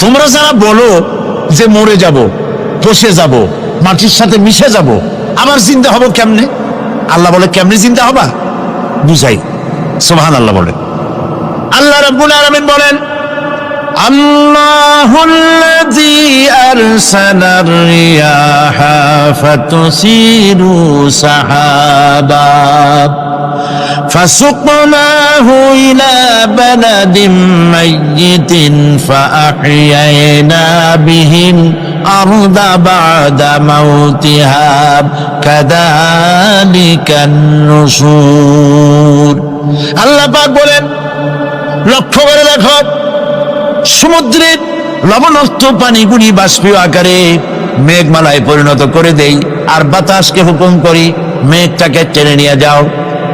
তোমরা যারা বলো যে মরে যাব, পচে যাব, মাটির সাথে মিশে যাব, আবার জিন্দা হব কেমনে? আল্লাহ বলে কেমনে জিন্দা হবা বুঝাই। সুবহানাল্লাহ বলে। আল্লাহ রাব্বুল আলামিন বলেন, আল্লাহুল্লাযী আরসালার রিয়াহা ফাতুসিরু সাহাবা فسقناه إلى بلد ميت فأحيينا به الأرض بعد موتها كذلك النشور। আল্লাহ পাক বলেন, লক্ষ্য করে দেখো, সমুদ্রের লবণাক্ত পানিগুলি বাষ্পীয় আকারে মেঘমালায় পরিণত করে দেই, আর বাতাসকে হুকুম করি মেঘটাকে টেনে নিয়ে যাও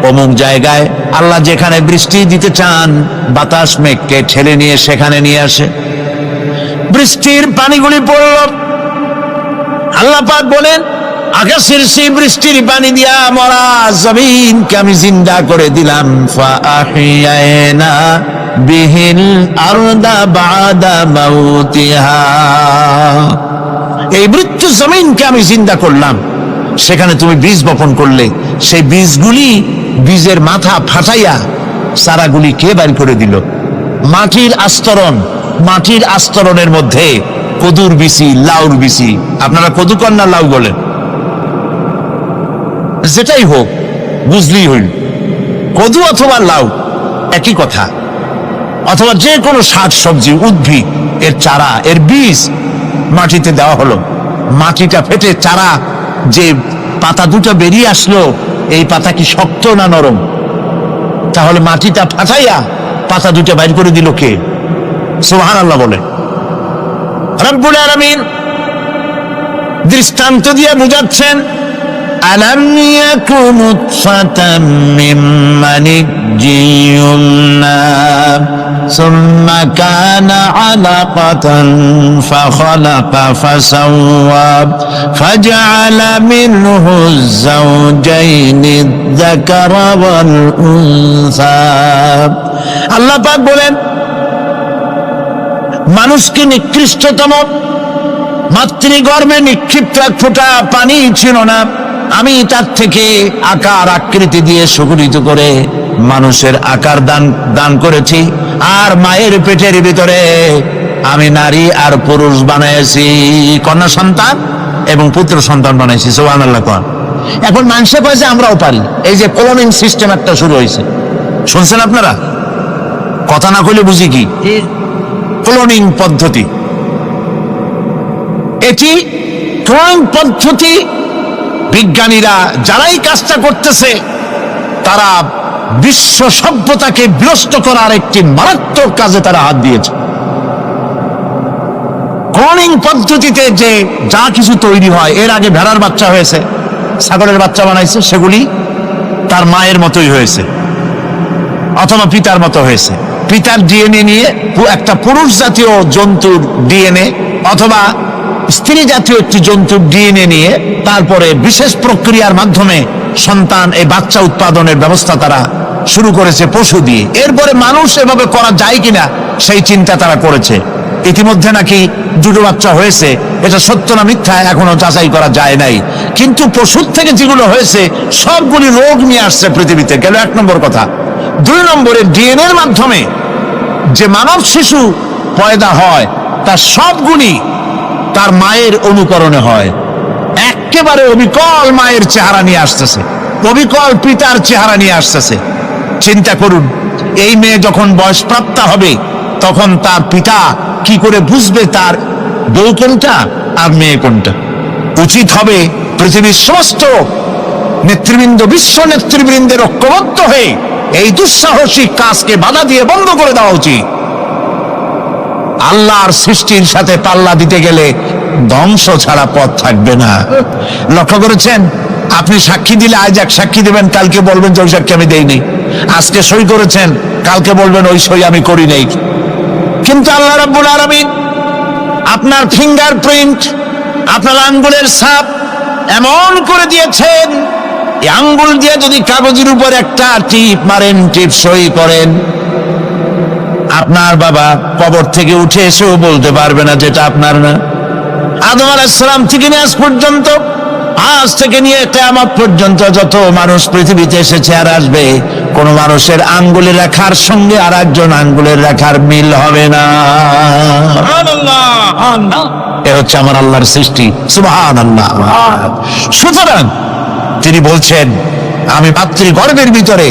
অমুক জায়গায়। আল্লাহ যেখানে বৃষ্টি দিতে চান বাতাস মেঘকে ঠেলে নিয়ে সেখানে নিয়ে আসে, বৃষ্টির পানিগুলি পড়ল। আল্লাহ পাক বলেন, আকাশের সেই বৃষ্টির পানি দিয়া মরা জমিনকে আমি জিন্দা করে দিলাম। ফাআহিয়ানা বিহিল আরদা বাদা মাউতিহা, এই মৃত্যু জমিনকে আমি জিন্দা করলাম, সেখানে তুমি বীজ বপন করলে, সেই বীজগুলি বীজের মাথা ফাটাইয়া চারাগুলি কে বাইর করে দিল? মাটির আস্তরণ, মাটির আস্তরণের মধ্যে কদুর বিচি, লাউর বিচি, আপনারা কদু কন না লাউ বলেন, যেটাই হোক বুঝলেই হইল, কদু অথবা লাউ একই কথা, অথবা যে কোনো শাক সবজি উদ্ভিদ এর চারা, এর বীজ মাটিতে দেওয়া হলো, মাটিটা ফেটে চারা যে পাতা দুটো বেরিয়ে আসলো, এই পাতা কি শক্ত না নরম? তাহলে মাটিটা ফাটাইয়া পাতা দুটো বাইর করে দিল কে? সুবহানাল্লাহ বলে। রব্বুল আলামিন দৃষ্টান্ত দিয়ে বুঝাচ্ছেন, আলাম ইয়াকু নুতফাতাম মিন মানিয়্যিন ইউমনা সুম্মা কানা আলাকাতান ফাখালাকা ফাসাওয়া ফাজআলা মিনহু যাওজাইনি যাকারা ওয়াল উনসা। আল্লাহ পাক বলেন, মানুষকে নিকৃষ্টতম মাতৃগর্ভে নিক্ষিপ্ত এক ফোঁটা পানি ছিল না, আমি তার থেকে আকার আকৃতি দিয়ে সুগঠিত করে মানুষের আকার দান করেছি, আর মায়ের পেটের ভিতরে আমি নারী আর পুরুষ বানাইছি, কন্যা সন্তান এবং পুত্র সন্তান বানাইছি। সুবহানাল্লাহ। এখন মানুষে কয় যে আমরাও পারি, এই যে ক্লোনিং সিস্টেম একটা শুরু হয়েছে, শুনছেন আপনারা? কথা না কইলে বুঝি কি ক্লোনিং পদ্ধতি? এটি ক্লোনিং পদ্ধতি বিজ্ঞানীরা যারাই কাজটা করতেছে তারা বিশ্ব সভ্যতাকে বিনষ্ট করার একটি মারাত্মক কাজে তারা হাত দিয়েছে। ক্লোনিং পদ্ধতিতে যে যা কিছু তৈরি হয়, এর আগে ভেড়ার বাচ্চা হয়েছে, ছাগলের বাচ্চা বানাইছে, সেগুলি তার মায়ের মতোই হয়েছে অথবা পিতার মতো হয়েছে। পিতার ডিএনএ নিয়ে একটা পুরুষ জাতীয় জন্তুর ডিএনএ অথবা স্ত্রী জাতীয় একটি জন্তুর ডিএনএ নিয়ে তারপরে বিশেষ প্রক্রিয়ার মাধ্যমে সন্তান, এই বাচ্চা উৎপাদনের ব্যবস্থা তারা শুরু করেছে পশু দিয়ে। এরপরে মানুষ এভাবে করা যায় কিনা সেই চিন্তা তারা করেছে। ইতিমধ্যে নাকি দুটো বাচ্চা হয়েছে, এটা সত্য না মিথ্যা এখনো যাচাই করা যায় নাই, কিন্তু পশুর থেকে যেগুলো হয়েছে সবগুলি রোগ নিয়ে আসছে পৃথিবীতে, গেল এক নম্বর কথা। দুই নম্বরে ডিএনএর মাধ্যমে যে মানব শিশু পয়দা হয় তার সবগুলি তার মায়ের অনুকরণে হয়, একেবারে অবিকল মায়ের চেহারা নিয়ে আসতেছে, অবিকল পিতার চেহারা নিয়ে আসতেছে। চিন্তা করুন, এই মেয়ে যখন বয়সপ্রাপ্তা হবে তখন তার পিতা কি করে বুঝবে তার বউ কোনটা আর মেয়ে কোনটা? উচিত হবে পৃথিবীর সমস্ত নেতৃবৃন্দ, বিশ্ব নেতৃবৃন্দের ঐক্যবদ্ধ হয়ে এই দুঃসাহসিক কাজকে বাধা দিয়ে বন্ধ করে দেওয়া উচিত। আল্লাহর সৃষ্টির সাথে পাল্লা দিতে গেলে ধ্বংস ছাড়া পথ থাকবে না। লক্ষ্য করেছেন? আপনি সাক্ষী দিলে আজ এক সাক্ষী দেবেন, কালকে বলবেন যে ওই সাক্ষী আমি দেইনি। আজকে সই করেছেন, কালকে বলবেন ওই সই আমি করি নাই। কিন্তু আল্লাহ রাব্বুল আলামিন আপনার ফিঙ্গারপ্রিন্ট, আপনার আঙ্গুলের ছাপ এমন করে দিয়েছেন, এই আঙ্গুল দিয়ে যদি কাগজের উপর একটা টিপ মারেন, টিপ সই করেন, আপনার বাবা কবর থেকে উঠে এসেও বলতে পারবে না যেটা আপনার না। আদম আলাইহিস সালাম থেকে নিয়ে আজ পর্যন্ত, আজ থেকে নিয়ে কিয়ামত পর্যন্ত যত মানুষ পৃথিবীতে এসেছে আর আসবে, কোন মানুষের আঙ্গুলের রেখার সঙ্গে আর একজন আঙ্গুলের রেখার মিল হবে না। এ হচ্ছে আমার আল্লাহর সৃষ্টি, সুবহানাল্লাহ। সুতরাং তিনি বলছেন, আমি মাতৃগর্ভের ভিতরে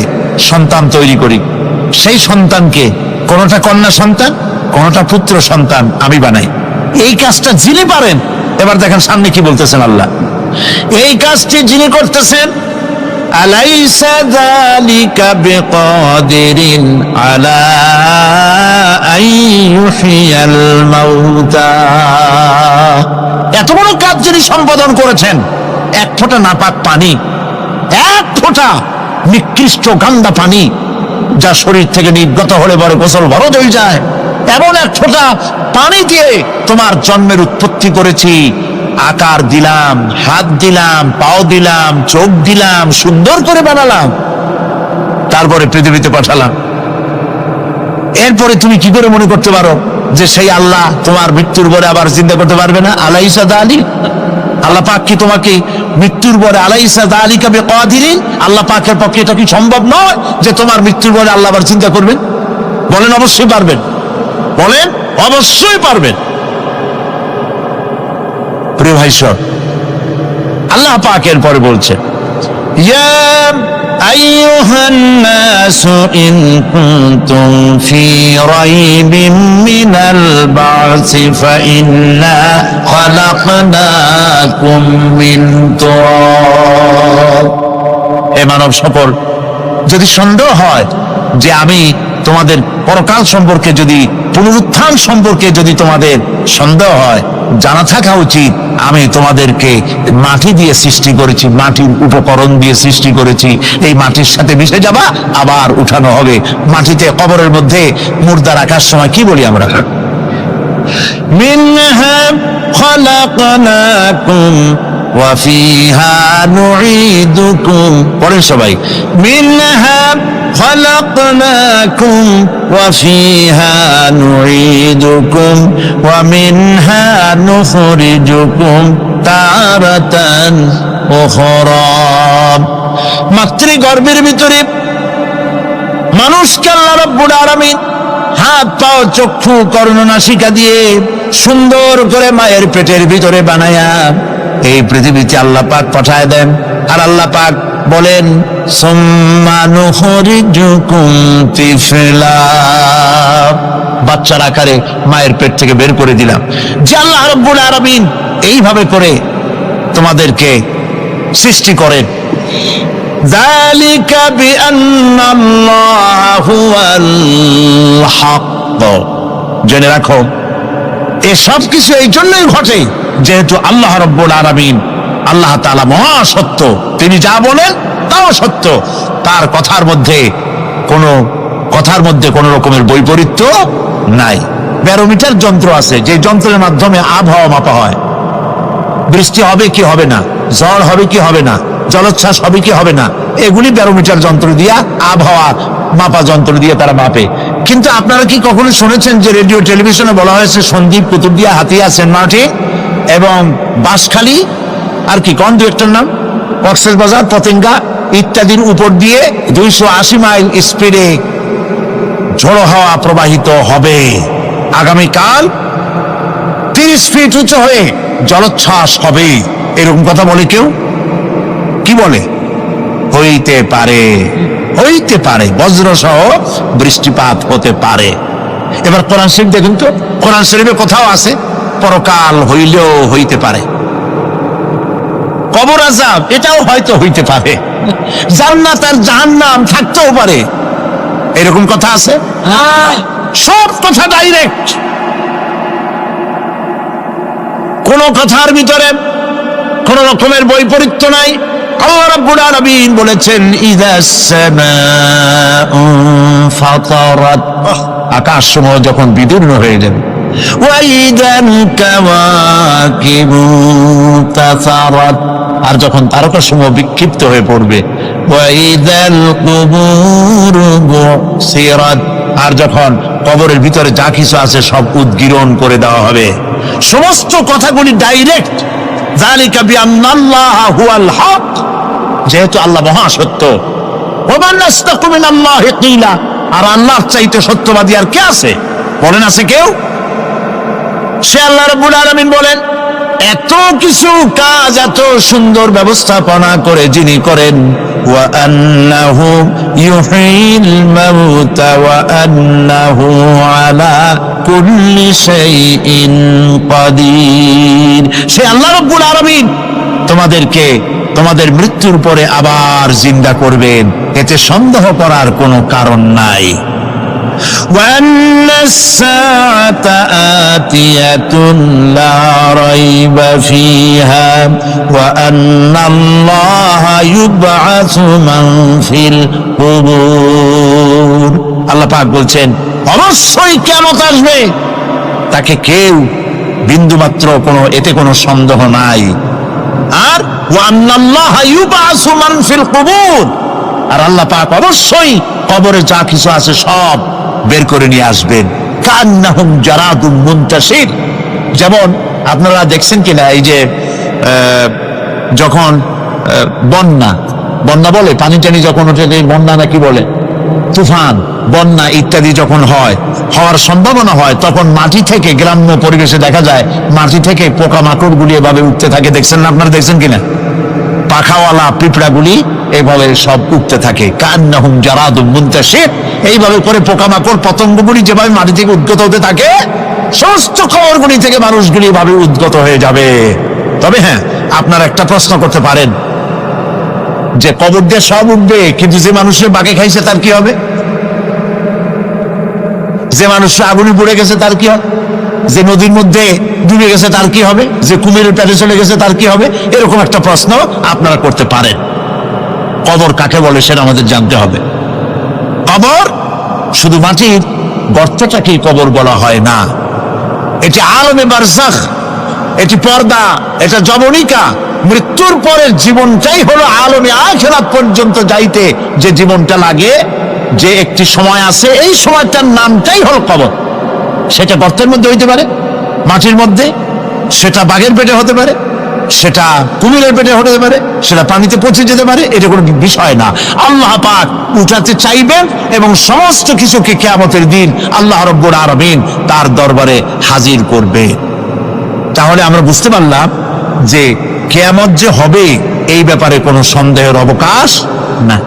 সন্তান তৈরি করি, সেই সন্তানকে কোনটা কন্যা সন্তান, কোনটা পুত্র সন্তান আমি বানাই। এই কাজটা যিনি পারেন, এবার দেখেন সামনে কি বলতেছেন আল্লাহ, এই কাজটি যিনি করতেছেন, আলাইসা যালিকা বিকাদিরিন আলা আইয়ুহিয়াল মাউতা, এত বড় কাজ যিনি সম্পাদন করেছেন, এক ফোঁটা নাপাক পানি, এক ফোঁটা নিকৃষ্ট গান্দা পানি যা শরীর থেকে নির্গত হলে বড় গোসল বরদ হয়ে যায়, এমন এক ফোঁটা পানি দিয়ে তোমার জন্মের উৎপত্তি করেছি, আকার দিলাম, হাত দিলাম, পাও দিলাম, চোখ দিলাম, সুন্দর করে বানালাম, তারপরে পৃথিবীতে পাঠালাম। এরপরে তুমি কি করে মনে করতে পারো যে সেই আল্লাহ তোমার মৃত্যুর পরে আবার চিন্তা করতে পারবে না? আলাইসা যালিক, আল্লাহ পাক কি তোমাকে মৃত্যুর পরে, আলাইসা যালিকা বিকাদিরিন, আল্লাহ পাকের পক্ষে এটা কি সম্ভব নয় যে তোমার মৃত্যুর পরে আল্লাহ আবার চিন্তা করবেন? বলেন অবশ্যই পারবেন, বলেন অবশ্যই পারবেন। প্রিয় ভাই সব, আল্লাহ পাকের পরে বলছেন, ইয়া আইয়ুহান নাসু ইন কুনতুম ফি রাইবিন মিনাল বা'সি ফাইন্না খালাকনাকুম মিন তুরাব। হে মানব সকল, যদি সন্দেহ হয় যে আমি তোমাদের পরকাল সম্পর্কে, যদি পুনরুত্থান সম্পর্কে যদি তোমাদের সন্দেহ হয়, জানা থাকা উচিত আমি তোমাদেরকে মাটি দিয়ে সৃষ্টি করেছি, মাটির উপকরণ দিয়ে সৃষ্টি করেছি। এই মাটির সাথে মিশে যাবা, আবার উঠানো হবে। মাটিতে কবরের মধ্যে মুর্দা রাখার সময় কি বলি আমরা? মিনহা খালাকনাকুম ওয়া ফিহা নুঈদুকুম। পড়েন সবাই, মিনহা خلقناكم وفيها نعيدكم ومنها نخرجكم تارة أخرى। মাতৃগর্ভের ভিতরে মানুষকে আল্লাহ রাব্বুল আলামিন হাত পাও চক্ষু কর্ণনাসিকা দিয়ে সুন্দর করে মায়ের পেটের ভিতরে বানায়া এই পৃথিবীতে আল্লাহ পাক পাঠায় দেন। আর আল্লাহ পাক বলেন, সুম্মা নুখরিজুকুম তিফলা, বাচ্চার আকারে মায়ের পেট থেকে বের করে দিলাম। যে আল্লাহ রাব্বুল আলামিন এইভাবে করে তোমাদেরকে সৃষ্টি করেন। যালিকা বিআন্নাল্লাহা হুয়াল হক, জেনে রাখো এসব কিছু এই জন্যই ঘটে যেহেতু আল্লাহ রাব্বুল আলামিন, আল্লাহ তাআলা মহাসত্য, তিনি যা বলেন তাও সত্য, তার কথার মধ্যে কোনো রকমের বৈপরীত্য নাই। ব্যারোমিটার যন্ত্র আছে, যে যন্ত্রের মাধ্যমে আবহাওয়া মাপা হয়, বৃষ্টি হবে কি হবে না, ঝড় হবে কি হবে না, জলোচ্ছ্বাস হবে কি হবে না, এগুলি ব্যারোমিটার যন্ত্র দিয়া, আবহাওয়া মাপা যন্ত্র দিয়ে তারা মাপে। কিন্তু আপনারা কি কখনো শুনেছেন যে রেডিও টেলিভিশনে বলা হয়েছে সন্দ্বীপ, কুতুবদিয়া, হাতিয়া, সেন্ট মার্টিন এবং বাঁশখালী, আর কি কোন দু একটার নাম, কক্সবাজার, পতেঙ্গা ইত্যাদির উপর দিয়ে 280 মাইল স্পিডে ঝোড়ো হাওয়া প্রবাহিত হবে। আগামীকাল 30 ফিট উঁচু হয়ে জলোচ্ছ্বাস হবে, এরকম কথা বলে কেউ? কি বলে? হইতে পারে, হইতে পারে, বজ্রসহ বৃষ্টিপাত হতে পারে। এবার কোরআন শরীফ দেখুন তো, কোরআন শরীফে কোথাও আছে পরকাল হইলেও হইতে পারে, কবর আযাব এটাও হয়তো হইতে পারে, জান্নাত আর জাহান্নাম থাকতেও পারে, এরকম কথা আছে? সব কথা ডাইরেক্ট, কোন কথার ভিতরে কোন রকমের বৈপরীত্য নাই। আল্লাহ রাব্বুল আলামিন বলেছেন, ইযাস সামাউ ফাতারাত, আকাশসমূহ যখন বিদীর্ণ হয়ে যাবে, ওয়া ইযাল কাওয়াকিবু তাসারাত, আর যখন তারকাসমূহ বিক্ষিপ্ত হয়ে পড়বে, وإذا القبور بعثرت, আর যখন কবরের ভিতরে যা কিছু আছে সব উদ্গীরণ করে দেওয়া হবে। সমস্ত কথাগুলি ডাইরেক্ট, যালিকা বিআন্নাল্লাহা হুয়াল হক, যেহেতু আল্লাহ মহাসত্য। ওয়া মান আসদাকু মিনাল্লাহি কিলা, আর আল্লাহর চাইতে সত্যবাদী আর কে আছে? বলেন আছে কেউ? সে আল্লাহ রাব্বুল আলামিন বলেন, এত কিছু কাজ, এত সুন্দর ব্যবস্থাপনা করে যিনি করেন, ওয়া আন্নাহু ইউহয়িল মাউতা ওয়া আন্নাহু আলা কুল্লি শাইইন কাদির। সে আল্লাহ রাব্বুল আলামিন তোমাদেরকে তোমাদের মৃত্যুর পরে আবার জিন্দা করবেন, এতে সন্দেহ করার কোনো কারণ নাই। وأن الساعة آتية لا ريب فيها وأن الله يبعث من في القبور। আল্লাহ পাক বলছেন অবশ্যই কিয়ামত আসবে, তাকে কেউ বিন্দুমাত্র এতে কোনো সন্দেহ নাই। আর وأن الله يبعث من في القبور, আর আল্লাহ পাক অবশ্যই কবরে যা কিছু আছে সব বের করে নিয়ে আসবেন। কান্নাহুম জারাদুম মুনতাশির, যেমন আপনারা দেখছেন কিনা এই যে যখন বন্যা বলে, পানি টানি যখন ওঠে, বন্যা নাকি বলে, তুফান, বন্যা ইত্যাদি যখন হওয়ার সম্ভাবনা হয়, তখন মাটি থেকে, গ্রাম্য পরিবেশে দেখা যায় মাটি থেকে পোকামাকড় গুলি এভাবে উঠতে থাকে। দেখছেন না? আপনারা দেখছেন কিনা? পাখাওয়ালা পিঁপড়াগুলি এইভাবে সব উঠতে থাকে। কান্নাহুম জারাদুম মুনতাশির, এইভাবে করে পোকামাকড় পতঙ্গগুলি যেভাবে মাটি থেকে উদ্গত হতে থাকে, সমস্ত খবরগুলি থেকে মানুষগুলি এভাবে উদ্গত হয়ে যাবে। তবে হ্যাঁ, আপনারা একটা প্রশ্ন করতে পারেন যে কবর দিয়ে সব উঠবে, কিন্তু যে মানুষের বাগে খাইছে তার কি হবে? যে মানুষের আগুনে পুড়ে গেছে তার কি হবে? যে নদীর মধ্যে ডুবে গেছে তার কি হবে? যে কুমিরের পেটে চলে গেছে তার কি হবে? এরকম একটা প্রশ্ন আপনারা করতে পারেন। কবর কাকে বলে সেটা আমাদের জানতে হবে। কবর শুধু মাটির গর্তটাকেই কবর বলা হয় না, এটি আলমে বারজাখ, এটি পর্দা, এটা জবনিকা। মৃত্যুর পরের জীবনটাই হলো আলমে আখিরাত পর্যন্ত যাইতে যে জীবনটা লাগে, যে একটি সময় আছে, এই সময়টার নামটাই হলো কবর। সেটা গর্তের মধ্যে হইতে পারে, মাটির মধ্যে, সেটা বাঘের পেটে হতে পারে, সেটা কুমিরের পেটে হতে পারে, সেটা পানিতে পচে যেতে পারে, এটা কোনো বিষয় না। আল্লাহ পাক উঠাতে চাইবেন এবং সমস্ত কিছুকে কিয়ামতের দিন আল্লাহ রাব্বুল আলামিন তার দরবারে হাজির করবে। তাহলে আমরা বুঝতে পারলাম যে কিয়ামত যে হবে এই ব্যাপারে কোনো সন্দেহের অবকাশ না।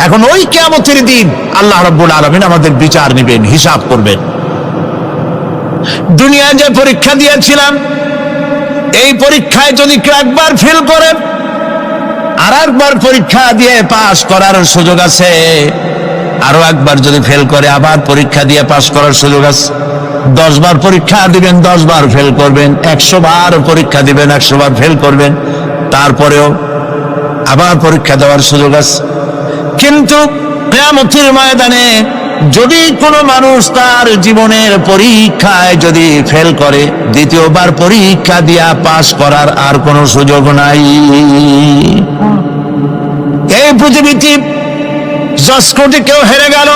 এখন ওই কিয়ামতের দিন আল্লাহ রাব্বুল আলামিন আমাদের বিচার নেবেন, হিসাব করবেন। দুনিয়ায় যে পরীক্ষা দিয়েছিলাম, এই পরীক্ষায় যদি কেউ একবার ফেল করে, আর একবার পরীক্ষা দিয়ে পাস করার সুযোগ আছে। আরো একবার যদি ফেল করে, আবার পরীক্ষা দিয়ে পাস করার সুযোগ আছে। 10 বার পরীক্ষা দিবেন, 10 বার ফেল করবেন। 100 বার পরীক্ষা দিবেন, 100 বার ফেল করবেন, তারপরেও আবার পরীক্ষা দেওয়ার সুযোগ আছে। কিন্তু কিয়ামতের ময়দানে যদি কোনো মানুষ তার জীবনের পরীক্ষায় যদি ফেল করে, দ্বিতীয়বার পরীক্ষা দিয়া পাস করার আর কোনো সুযোগ নাই। এই পৃথিবীতে জজ কোর্টে কেউ হেরে গেল,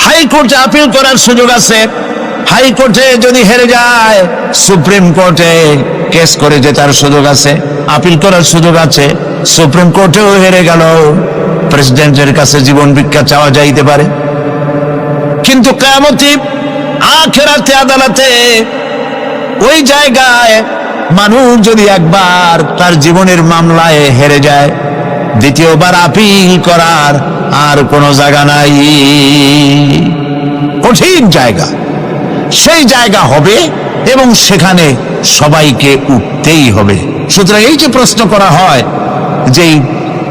হাইকোর্টে আপিল করার সুযোগ আছে। হাইকোর্টে যদি হেরে যায়, সুপ্রিম কোর্টে কেস করে জেতার সুযোগ আছে, আপিল করার সুযোগ আছে। সুপ্রিম কোর্টেও হেরে গেল, প্রেসিডেন্টের কাছে জীবন ভিক্ষা চাওয়া যাইতে পারে। কিন্তু কিয়ামতে আখিরাতে আদালতে ওই জায়গায় মানুষ যদি একবার তার জীবনের মামলায় হেরে যায়, দ্বিতীয়বার আপিল করার আর কোনো জায়গা নাই। কঠিন জায়গা, সেই জায়গা হবে এবং সেখানে সবাইকে উঠতেই হবে। সুতরাং এই যে প্রশ্ন করা হয় যে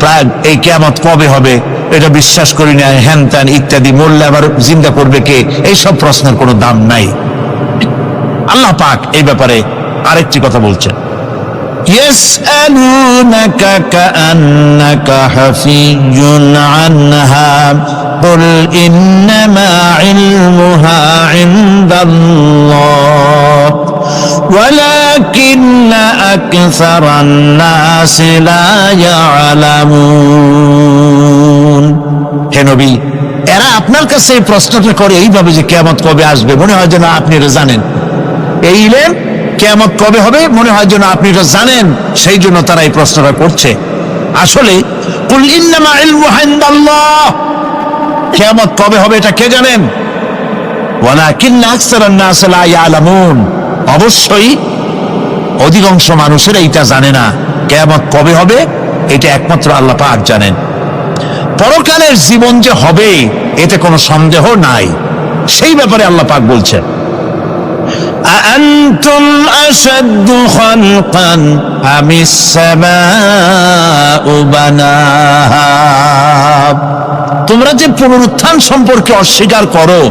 প্রায় এই কিয়ামত কবে হবে, এটা বিশ্বাস করি না, হ্যান ত্যান ইত্যাদি, মরলে আবার জিন্দা করবে কে, এইসব প্রশ্নের কোনো দাম নাই। আল্লাহ পাক এই ব্যাপারে আরেকটি কথা বলছেন, ইয়াসআলুনাকা কাআন্নাকা হাফিয়্যুন আনহা কুল ইন্নামা ইলমুহা ইনদাল্লাহ ওয়ালা ولكن أكثر الناس لا يعلمون হে নবী, এরা আপনার কাছে এই প্রশ্নটা করে এইভাবে যে কিয়ামত কবে আসবে, মনে হয় যেন আপনি এটা জানেন। এই ইলম কিয়ামত কবে হবে মনে হয় যেন আপনি এটা জানেন, সেই জন্য তারা এই প্রশ্নটা করছে। আসলে কুল ইন্নামা ইলমুহা ইনদাল্লাহ, কিয়ামত কবে হবে এটা কে জানেন? ওয়ালাকিন্না আকসারান নাস লা ইয়ালামুন, অবশ্যই অধিকাংশ মানুষের এইটা জানে না। কিয়ামত কবে হবে এটা একমাত্র আল্লাহ পাক জানেন। পরকালের জীবন যে হবে এতে কোনো সন্দেহ নাই, সেই ব্যাপারে আল্লাহ পাক বলছেন আআনতুম আশাদ্দু খালকান আমিস সামাউ বানাহা, তোমরা যে পুনরুত্থান সম্পর্কে অস্বীকার করো,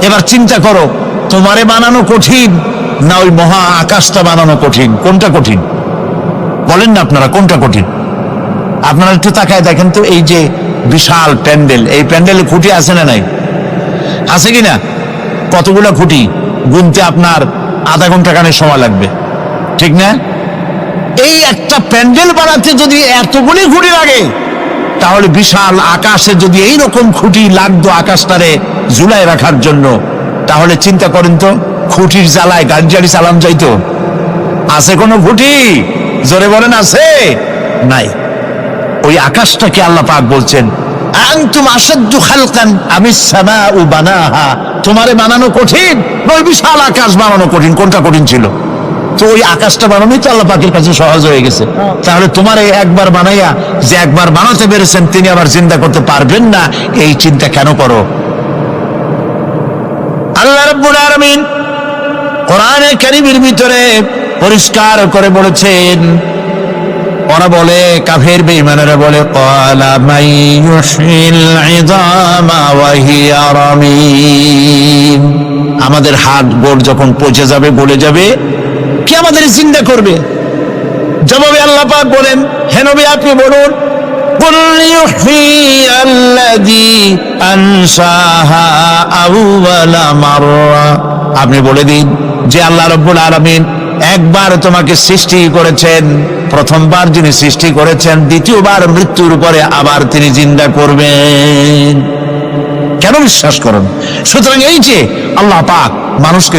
এবার চিন্তা করো তোমারে বানানো কঠিন না ওই মহা আকাশটা বানানো কঠিন? কোনটা কঠিন বলেন না আপনারা, কোনটা কঠিন? আপনারা একটু তাকায় দেখেন তো, এই যে বিশাল প্যান্ডেল, এই প্যান্ডেলে খুঁটি আছে না নাই? আছে কিনা? কতগুলো খুঁটি গুনতে আপনার আধা ঘন্টা খানে সময় লাগবে, ঠিক না? এই একটা প্যান্ডেল বানাতে যদি এতগুলি খুঁটি লাগে, তাহলে বিশাল আকাশে যদি এইরকম খুঁটি লাগতো আকাশটারে ঝুলায় রাখার জন্য, তাহলে চিন্তা করেন তো খুঁটির জ্বালায় গাড়ি গাড়ি চালান যাইতো? আছে কোনো খুঁটি? জোরে বলেন আছে? নাই। ওই আকাশটাকে আল্লাহ পাক বলছেন আনতুম আশাদ্দু খালকান আমিস সামাউ বানাহা, তোমারে বানানো কঠিন ওই বিশাল আকাশ বানানো কঠিন? কোনটা কঠিন ছিল? তো ওই আকাশটা বানানোই তো আল্লাহ পাকের কাছে সহজ হয়ে গেছে। তাহলে তোমারে একবার বানাইয়া যে একবার বানাতে পেরেছেন তিনি আবার জিন্দা করতে পারবেন না, এই চিন্তা কেন করো? আল্লাহ রাব্বুল আলামিন কোরআনে কারীমের ভিতরে পরিষ্কার করে বলেছেন, ওরা বলে, কাফের বেঈমানেরা বলে ক্বালা মান ইউহয়িল ইযামা ওয়া হিয়া রামীম, আমাদের হাড় গোড় যখন পচে যাবে, গলে যাবে, কে আমাদের জিন্দা করবে? জবাবে আল্লাহ পাক বলেন, হে নবী আপনি বলুন কুল ইউহয়িয়াল্লাযী আনশাহা আউওয়ালা মাররা, আপনি বলে দিন যে আল্লাহ রাব্বুল আলামিন একবার তোমাকে সৃষ্টি করেছেন, প্রথমবার যিনি সৃষ্টি করেছেন দ্বিতীয়বার মৃত্যুর পরে আবার তিনি জিন্দা করবেন। কেন বিশ্বাস করেন? সুতরাং এই যে আল্লাহ পাক মানুষকে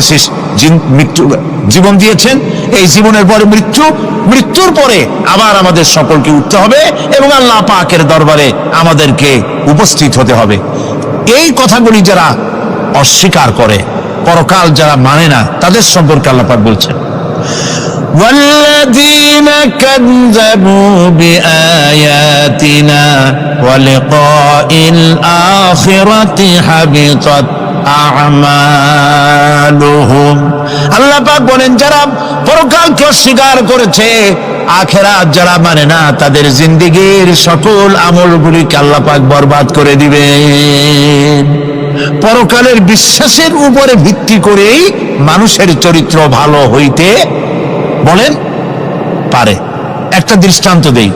জীবন দিয়েছেন, এই জীবনের পরে মৃত্যু, মৃত্যুর পরে আবার আমাদের সকলকে উঠতে হবে এবং আল্লাহ পাকের দরবারে আমাদেরকে উপস্থিত হতে হবে। এই কথাগুলি যারা অস্বীকার করে, পরকাল যারা মানে না, তাদের সম্পর্কে আল্লাহ পাক বলছেন والذين كذبوا بآياتنا ولقاء الآخرة حبطت أعمالهم, আল্লাহ পাক বলেন যারা পরকালকে অস্বীকার করেছে, আখিরাত যারা মানে না, তাদের জিন্দেগীর সকল আমলগুলিকে আল্লাহ পাক বরবাদ করে দিবেন। পরকালের বিশ্বাসের উপরে ভিত্তি করেই মানুষের চরিত্র ভালো হইতে বলেন পারে। একটা দৃষ্টান্ত দেই,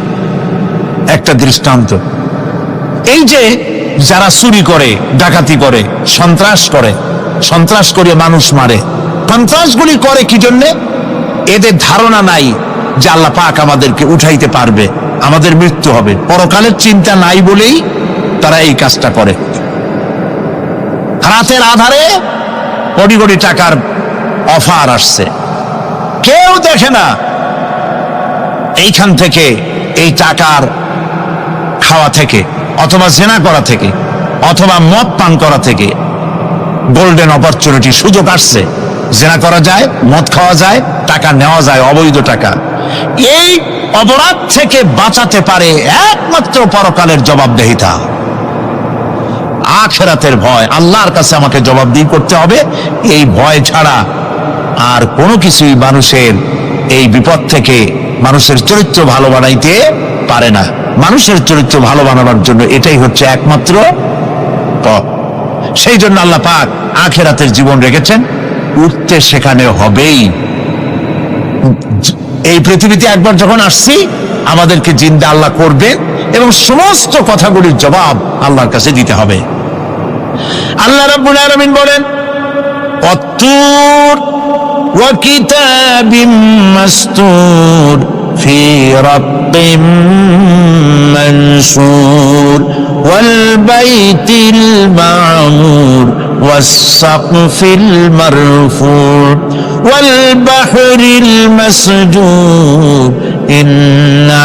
একটা দৃষ্টান্ত। এই যে যারা চুরি করে, ডাকাতি করে, সন্ত্রাস করে মানুষ মারে, সন্ত্রাসগুলি করে কি জন্যে? এদের ধারণা নাই যে আল্লাহ পাক আমাদেরকে উঠাইতে পারবে, আমাদের মৃত্যু হবে, পরকালের চিন্তা নাই বলেই তারা এই কাজটা করে। রাতের আধারে কোটি কোটি টাকার অফার আসছে, কেউ দেখে না, এইখান থেকে, এই টাকার খাওয়া থেকে, অথবা জেনা করা থেকে, অথবা মদ পান করা থেকে গোল্ডেন অপরচুনিটি, সুযোগ আসছে, জেনা করা যায়, মদ খাওয়া যায়, টাকা নেওয়া যায়, অবৈধ টাকা। এই অপরাধ থেকে বাঁচাতে পারে একমাত্র পরকালের জবাবদেহিতা, আখিরাতের ভয়। আল্লাহর কাছে আমাকে জবাবদিহি করতে হবে, এই ভয় ছাড়া আর কোনো কিছুই মানুষের এই বিপদ থেকে মানুষের চরিত্র ভালো বানাইতে পারে না। মানুষের চরিত্র ভালো বানানোর জন্য এটাই হচ্ছে একমাত্র পথ। সেই জন্য আল্লাহ পাক আখিরাতের জীবন রেখেছেন, উঠতে সেখানে হবেই। এই পৃথিবীতে একবার যখন আসছি, আমাদেরকে জিন্দা আল্লাহ করবেন এবং সমস্ত কথাগুলির জবাব আল্লাহর কাছে দিতে হবে। আল্লাহ রাব্বুল আলামিন বলেন অত্তুর وكتاب مسطور في رق منشور والبيت المعمور والسقف المرفوع والبحر المسجور إن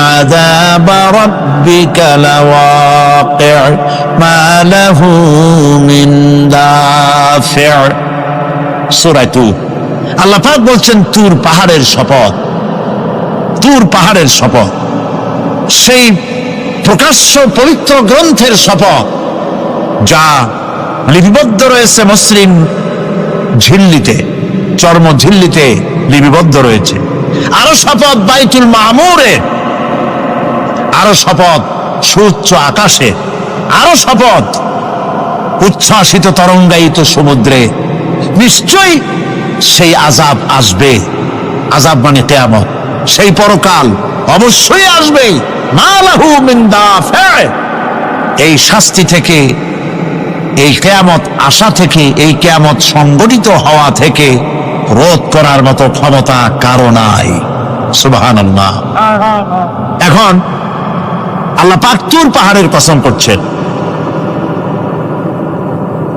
عذاب ربك لواقع ما له من دافع সূরা তুর। আল্লাহ পাক বলছেন তুর পাহাড়ের শপথ, তুর পাহাড়ের শপথ, সেই প্রকাশ্য পবিত্র গ্রন্থের শপথ যা লিপিবদ্ধ রয়েছে মসৃণ ঝিল্লিতে, চর্ম ঝিল্লিতে লিপিবদ্ধ রয়েছে। আরো শপথ বাইতুল মামুরের, আরো শপথ সুউচ্চ আকাশে, আরো শপথ উচ্ছ্বাসিত তরঙ্গায়িত সমুদ্রে। নিশ্চয়ই সেই আযাব আসবে, আযাব মানে কিয়ামত, সেই পরকাল অবশ্যই আসবে। মা লাহু মিন দাফির, এই শাস্তি থেকে, এই কিয়ামত আসা থেকে, এই কিয়ামত সংঘটিত হওয়া থেকে রোধ করার মতো ক্ষমতা কারো নাই। সুবহানাল্লাহ। এখন আল্লাহ পাক তুর পাহাড়ের কসম করছেন।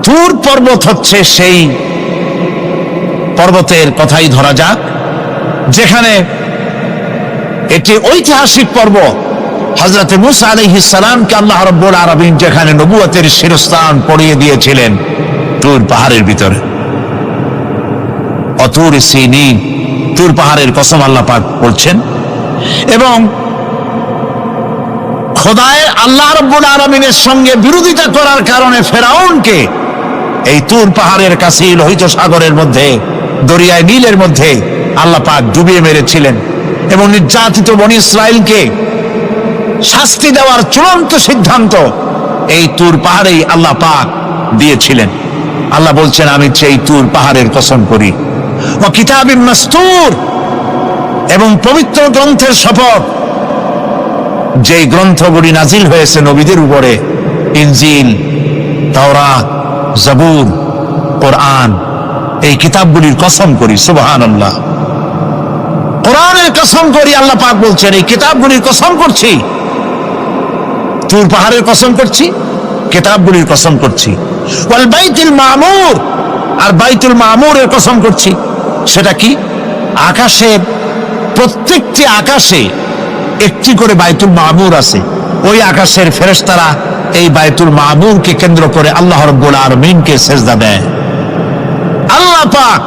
তুর পর্বত হচ্ছে সেই পর্বতের কথাই ধরা যাক, যেখানে এটি ঐতিহাসিক পর্বত। হযরত মূসা আলাইহিস সালামকে আল্লাহ রাব্বুল আলামিন যেখানে নবুয়তের শিরস্থান পড়িয়ে দিয়েছিলেন তুর পাহাড়ের ভিতরে। অতুর সিনিন, তুর পাহাড়ের কসম আল্লাহ পাক বলছেন। এবং খোদায় আল্লাহ রাব্বুল আলামিনের সঙ্গে বিরোধিতা করার কারণে ফেরাউনকে এই তুর পাহাড়ের কাছে লোহিত সাগরের মধ্যে, দরিয়ায় নীলের মধ্যে আল্লাহ পাক ডুবিয়ে মেরেছিলেন। এবং নির্যাতিত বনী ইসরাইলকে শাস্তি দেওয়ার চূড়ান্ত সিদ্ধান্ত এই তুর পাহাড়েই আল্লাহ পাক দিয়েছিলেন। আল্লাহ বলছেন, আমি সেই তুর পাহাড়ের কসম করি। ও কিতাবিম মাসতুর, এবং পবিত্র গ্রন্থের শপথ, যেই গ্রন্থগুলি নাজিল হয়েছে নবীদের উপরে, ইনজিল, তাওরাত, জাবুর, কোরআন, এই কিতাবগুলির কসম করি। সুবহানাল্লাহ। কোরআনের কসম করি, আল্লাহ পাক বলছেন এই কিতাবগুলির কসম করছি। তুর পাহাড়ের কসম করছি, কিতাবগুলির কসম করছি। ওয়াল বাইতুল মামুর, আর বাইতুল মামুরের কসম করছি। সেটা কি? আকাশের প্রত্যেকটি আকাশে একটি করে বাইতুল মামুর আছে। ওই আকাশের ফেরেশতারা এই বাইতুল মামুরকে কেন্দ্র করে আল্লাহ রাব্বুল আলামিনকে সিজদা দেয়। আল্লাহ পাক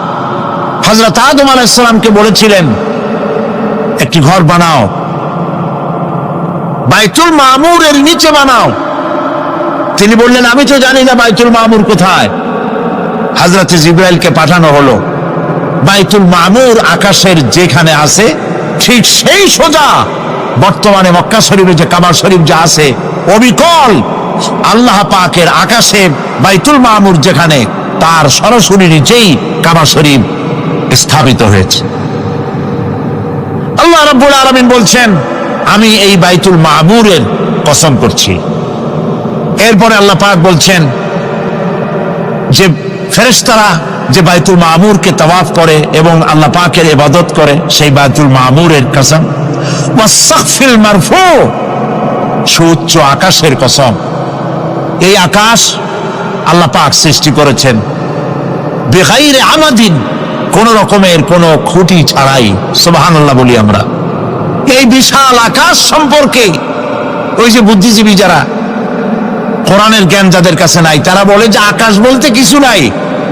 হযরত আদম আলাইহিস সালামকে বলেছিলেন, একটি ঘর বানাও, বাইতুল মামুরের নিচে বানাও। তিনি বললেন, আমি তো জানি না বাইতুল মামুর কোথায়। হযরত জিবরাইলকে পাঠানো হলো। বাইতুল মামুর আকাশের যেখানে আছে ঠিক সেই সোজা বর্তমানে মক্কা শরীফে যে কাবা শরীফ যা আছে, অবিকল আল্লাহ পাকের আকাশে বাইতুল মামুর যেখানে, তার সরাসরি নিচেই কাবা শরীফ স্থাপিত হয়েছে। আল্লাহ রাব্বুল আলামিন বলছেন, আমি এই বাইতুল মামুরের কসম করছি। এরপরে আল্লাহ পাক বলছেন যে ফেরেশতারা যে বাইতুল মামুরকে তাওয়াফ করে এবং আল্লাহ পাকের ইবাদত করে, সেই বাইতুল মামুরের কসম। ওয়াস-সাকফিল মারফু, সুউচ্চ আকাশের কসম। এই আকাশ আল্লাহ পাক সৃষ্টি করেছেন বিগাইরে আমাদিন, কোন রকমের কোন খুঁটি ছাড়াই। সুবহানাল্লাহ বলি আমরা। এই বিশাল আকাশ সম্পর্কে ওই যে বুদ্ধিজীবী যারা, কোরআনের জ্ঞান যাদের কাছে নাই, তারা বলে যে আকাশ বলতে কিছু নাই,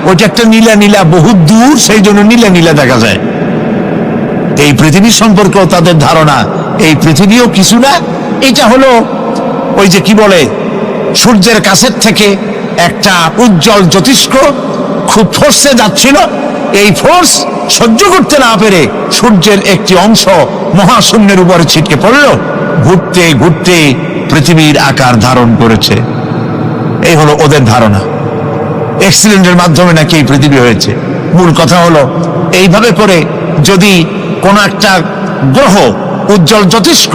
ওইটা একটা নীলা নীলা, বহুত দূর, সেই জন্য নীলা নীলা দেখা যায়। এই পৃথিবী সম্পর্কেও তাদের ধারণা এই পৃথিবীও কিছু না, এটা হলো ওই যে কি বলে, সূর্যের কাছের থেকে একটা উজ্জ্বল জ্যোতিষ্ক খুব ফোর্সে যাচ্ছিল, এই ফোর্স সহ্য করতে না পেরে সূর্যের একটি অংশ মহাশূন্যের উপরে ছিটকে পড়ল, ঘুরতে ঘুরতে পৃথিবীর আকার ধারণ করেছে। এই হলো ওদের ধারণা। অ্যাক্সিডেন্টের মাধ্যমে নাকি এই পৃথিবী হয়েছে। মূল কথা হলো, এইভাবে করে যদি কোনো একটা গ্রহ উজ্জ্বল জ্যোতিষ্ক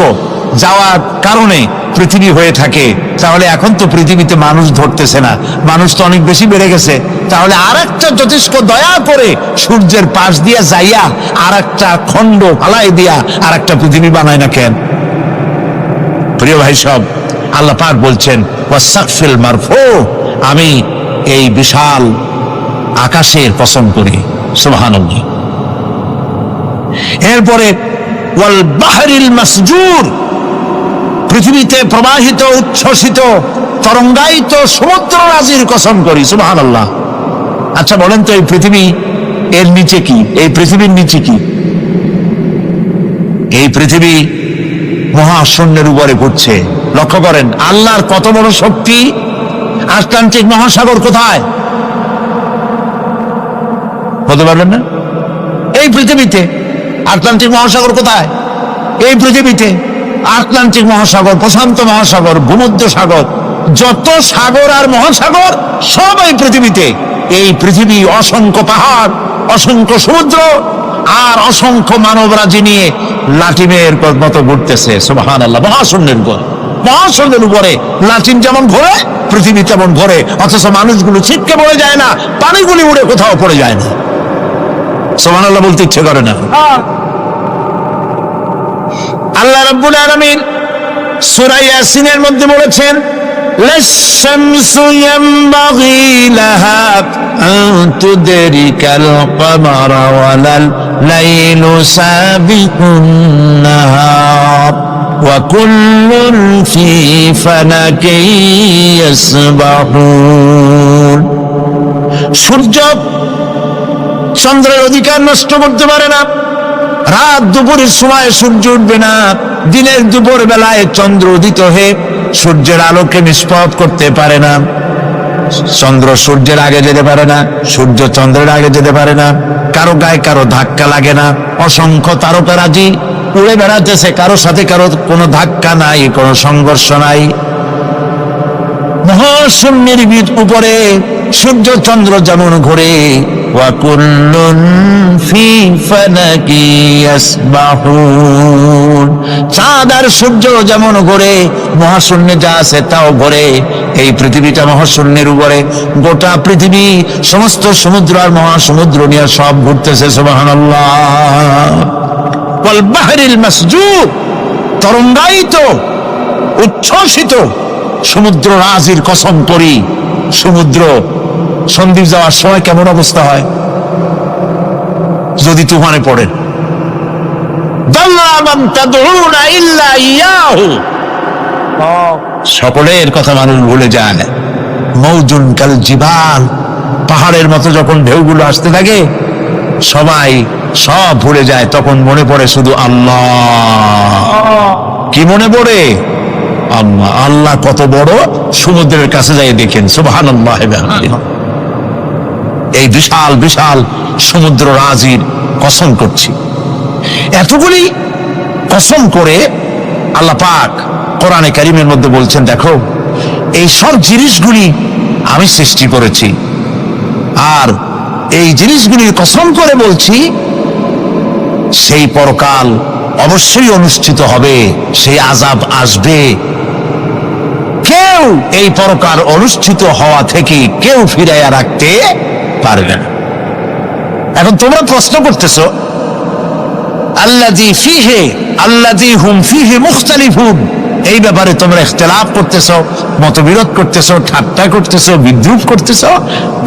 যাওয়ার কারণে পৃথিবী হয়ে থাকে, তাহলে এখন তো পৃথিবীতে মানুষ ধরতেছে না, মানুষ তো অনেক বেশি বেড়ে গেছে, তাহলে আরেকটা জ্যোতিষ্ক দয়া করে সূর্যের পাশ দিয়ে যাইয়া আরেকটা খণ্ড ফালাই দিয়া আরেকটা পৃথিবী বানায় না কেন? প্রিয় ভাই সব, আল্লাহ পাক বলছেন ওয়াসাকফিল মারফু, আমি এই বিশাল আকাশের কসম করি। সুবহানাল্লাহ। এরপরে ওয়াল বাহরিল মাসজুর, পৃথিবীতে প্রবাহিত উচ্ছ্বসিত তরঙ্গায়িত সমুদ্র রাজির কসম করি। সুবহানাল্লাহ। আচ্ছা বলেন তো, এই পৃথিবী এর নিচে কি? এই পৃথিবীর নিচে কি? এই পৃথিবী মহাশূন্যের উপরে ঘুরছে। লক্ষ্য করেন আল্লাহর কত বড় শক্তি। আটলান্টিক মহাসাগর কোথায়? বলতে পারবেন না? এই পৃথিবীতে। আটলান্টিক মহাসাগর কোথায়? এই পৃথিবীতে। আটলান্টিক মহাসাগর, প্রশান্ত মহাসাগর, ভূমধ্য সাগর, যত সাগর আর মহাসাগর সব এই পৃথিবীতে। এই পৃথিবী অসংখ্য পাহাড়, অসংখ্য সমুদ্র আর অসংখ্য মানবরাজি নিয়ে লাটিমের মতো ঘুরতেছে। সুবহানাল্লাহ। মহাশূন্যের উপরে, মহাশূন্যের উপরে লাটিম যেমন ঘোরে, পৃথিবী তেমন ঘোরে, অথচ মানুষগুলো ছিটকে পড়ে যায় না, পানিগুলি উড়ে কোথাও পড়ে যায় না। সুবহানাল্লাহ বলতে ইচ্ছে করে না। আল্লাহ রাব্বুল আলামিন সূরা ইয়াসিনের মধ্যে বলেছেন লাশ-শামসু ইয়ানবাগি লাহা আন তুদরিকাল কমারা ওয়ালাল লাইলু সাবিকুন নাহার ওয়া কুল্লুন ফি ফালাকিন ইয়াসবাহুন। সূর্য চন্দ্রের অধিকার নষ্ট করতে পারে না। রাত দুপুরের সময় সূর্য উঠবে না, দিনের দুপুর বেলায় চন্দ্র উদিত হয়ে সূর্যের আলোকে নিষ্পাপ করতে পারে না। চন্দ্র সূর্যের আগে যেতে পারে না, সূর্য চন্দ্রের আগে যেতে পারে না। কারো গায়ে কারো ধাক্কা লাগে না। অসংখ্য তারকারাজি উড়ে বেড়াতেছে, কারো সাথে কারো কোনো ধাক্কা নাই, কোনো সংঘর্ষ নাই। মহাশূন্যের উপরে সূর্য চন্দ্র যেমন ঘোরে, ওয়া কুল্লুন ফি ফালাকি ইয়াসবাহুন, চাঁদ আর সূর্য যেমন ঘোরে, মহাশূন্যে যা আছে তাও ঘোরে। এই পৃথিবীটা মহাশূন্যের উপরে, গোটা পৃথিবী সমস্ত সমুদ্র আর মহাসমুদ্র নিয়ে সব ঘুরতেছে। সুবহানাল্লাহ। ওয়াল বাহরিল মাসজুর, তরঙ্গায়িত উচ্ছ্বসিত সমুদ্র রাজির কসম করি। সমুদ্র সন্দ্বীপ যাওয়ার সময় কেমন অবস্থা হয় যদি তুফানে পড়ে? সকলের কথা মানুষ ভুলে যায়। মৌজুন কাল জিবাল, পাহাড়ের মতো যখন ঢেউগুলো আসতে থাকে সবাই সব ভুলে যায়, তখন মনে পড়ে শুধু আল্লাহ। কি মনে পড়ে? আল্লাহ। আল্লাহ কত বড়, সমুদ্রের কাছে যাই দেখেন। সুবহানাল্লাহ। এই বিশাল বিশাল সমুদ্র রাজির কসম করছি। এতগুলি কসম করে আল্লাহ পাক কোরআনে কারীমের মধ্যে বলছেন, দেখো এই সব জিনিসগুলি আমি সৃষ্টি করেছি, আর এই জিনিসগুলির কসম করে বলছি সেই পরকাল অবশ্যই অনুষ্ঠিত হবে, সেই আযাব আসবে। কেউ এই পরকাল অনুষ্ঠিত হওয়া থেকে কেউ ফিরাইয়া রাখতে পারবে না। এখন তোমরা প্রশ্ন করতেছো আল্লাযী ফীহি আল্লাযী হুম ফীহি মুখতালিফুন, এই ব্যাপারে তোমরা ইখতিলাফ করতেছো, মতবিরোধ করতেছো, ঠাট্টা করতেছো, বিদ্রূপ করতেছো।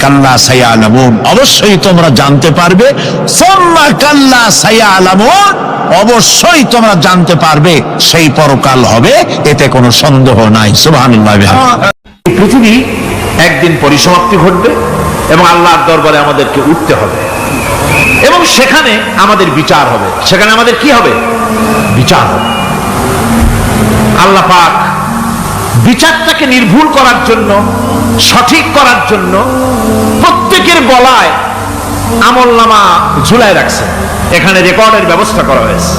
কাল্লা সায়ালামুন, অবশ্যই তোমরা জানতে পারবে। সুম্মা কাল্লা সায়ালামুন, অবশ্যই তোমরা জানতে পারবে সেই পরকাল হবে, এতে কোনো সন্দেহ নাই। সুবহানাল্লাহ। পৃথিবী একদিন পরিসমাপ্তি ঘটবে এবং আল্লাহর দরবারে আমাদেরকে উঠতে হবে এবং সেখানে আমাদের বিচার হবে। সেখানে আমাদের কি হবে? বিচার হবে। আল্লাহ পাক বিচারটাকে নির্ভুল করার জন্য, সঠিক করার জন্য প্রত্যেকের গলায় আমলনামা ঝুলায় রাখছেন। এখানে রেকর্ডের ব্যবস্থা করা হয়েছে।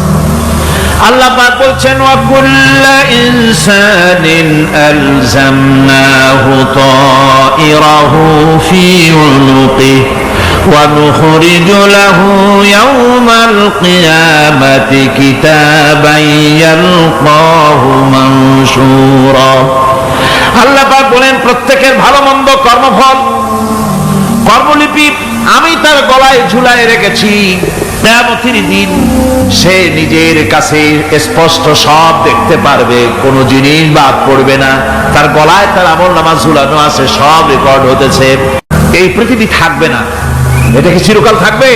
আল্লাহ পাক বলছেন ওয়া কুল্লা ইনসানিন আলজামনাহু তাইরাহু ফি উনুকিহি ওয়া নুখরিজু লাহু ইয়াওমাল কিয়ামাতি কিতাবান ইয়ালকাহু মানশুরা। আল্লাহ পাক বলেন প্রত্যেকের ভালো মন্দ কর্মফল কর্মলিপি আমি তার গলায় ঝুলায় রেখেছি। কিয়ামতের দিন সে নিজের কাছে স্পষ্ট সব দেখতে পারবে, কোনো জিনিস বাদ পড়বে না। তার গলায় তার আমলনামা ঝুলানো আছে, সব রেকর্ড হতেছে। এই পৃথিবী থাকবে না। এটা কি চিরকাল থাকবে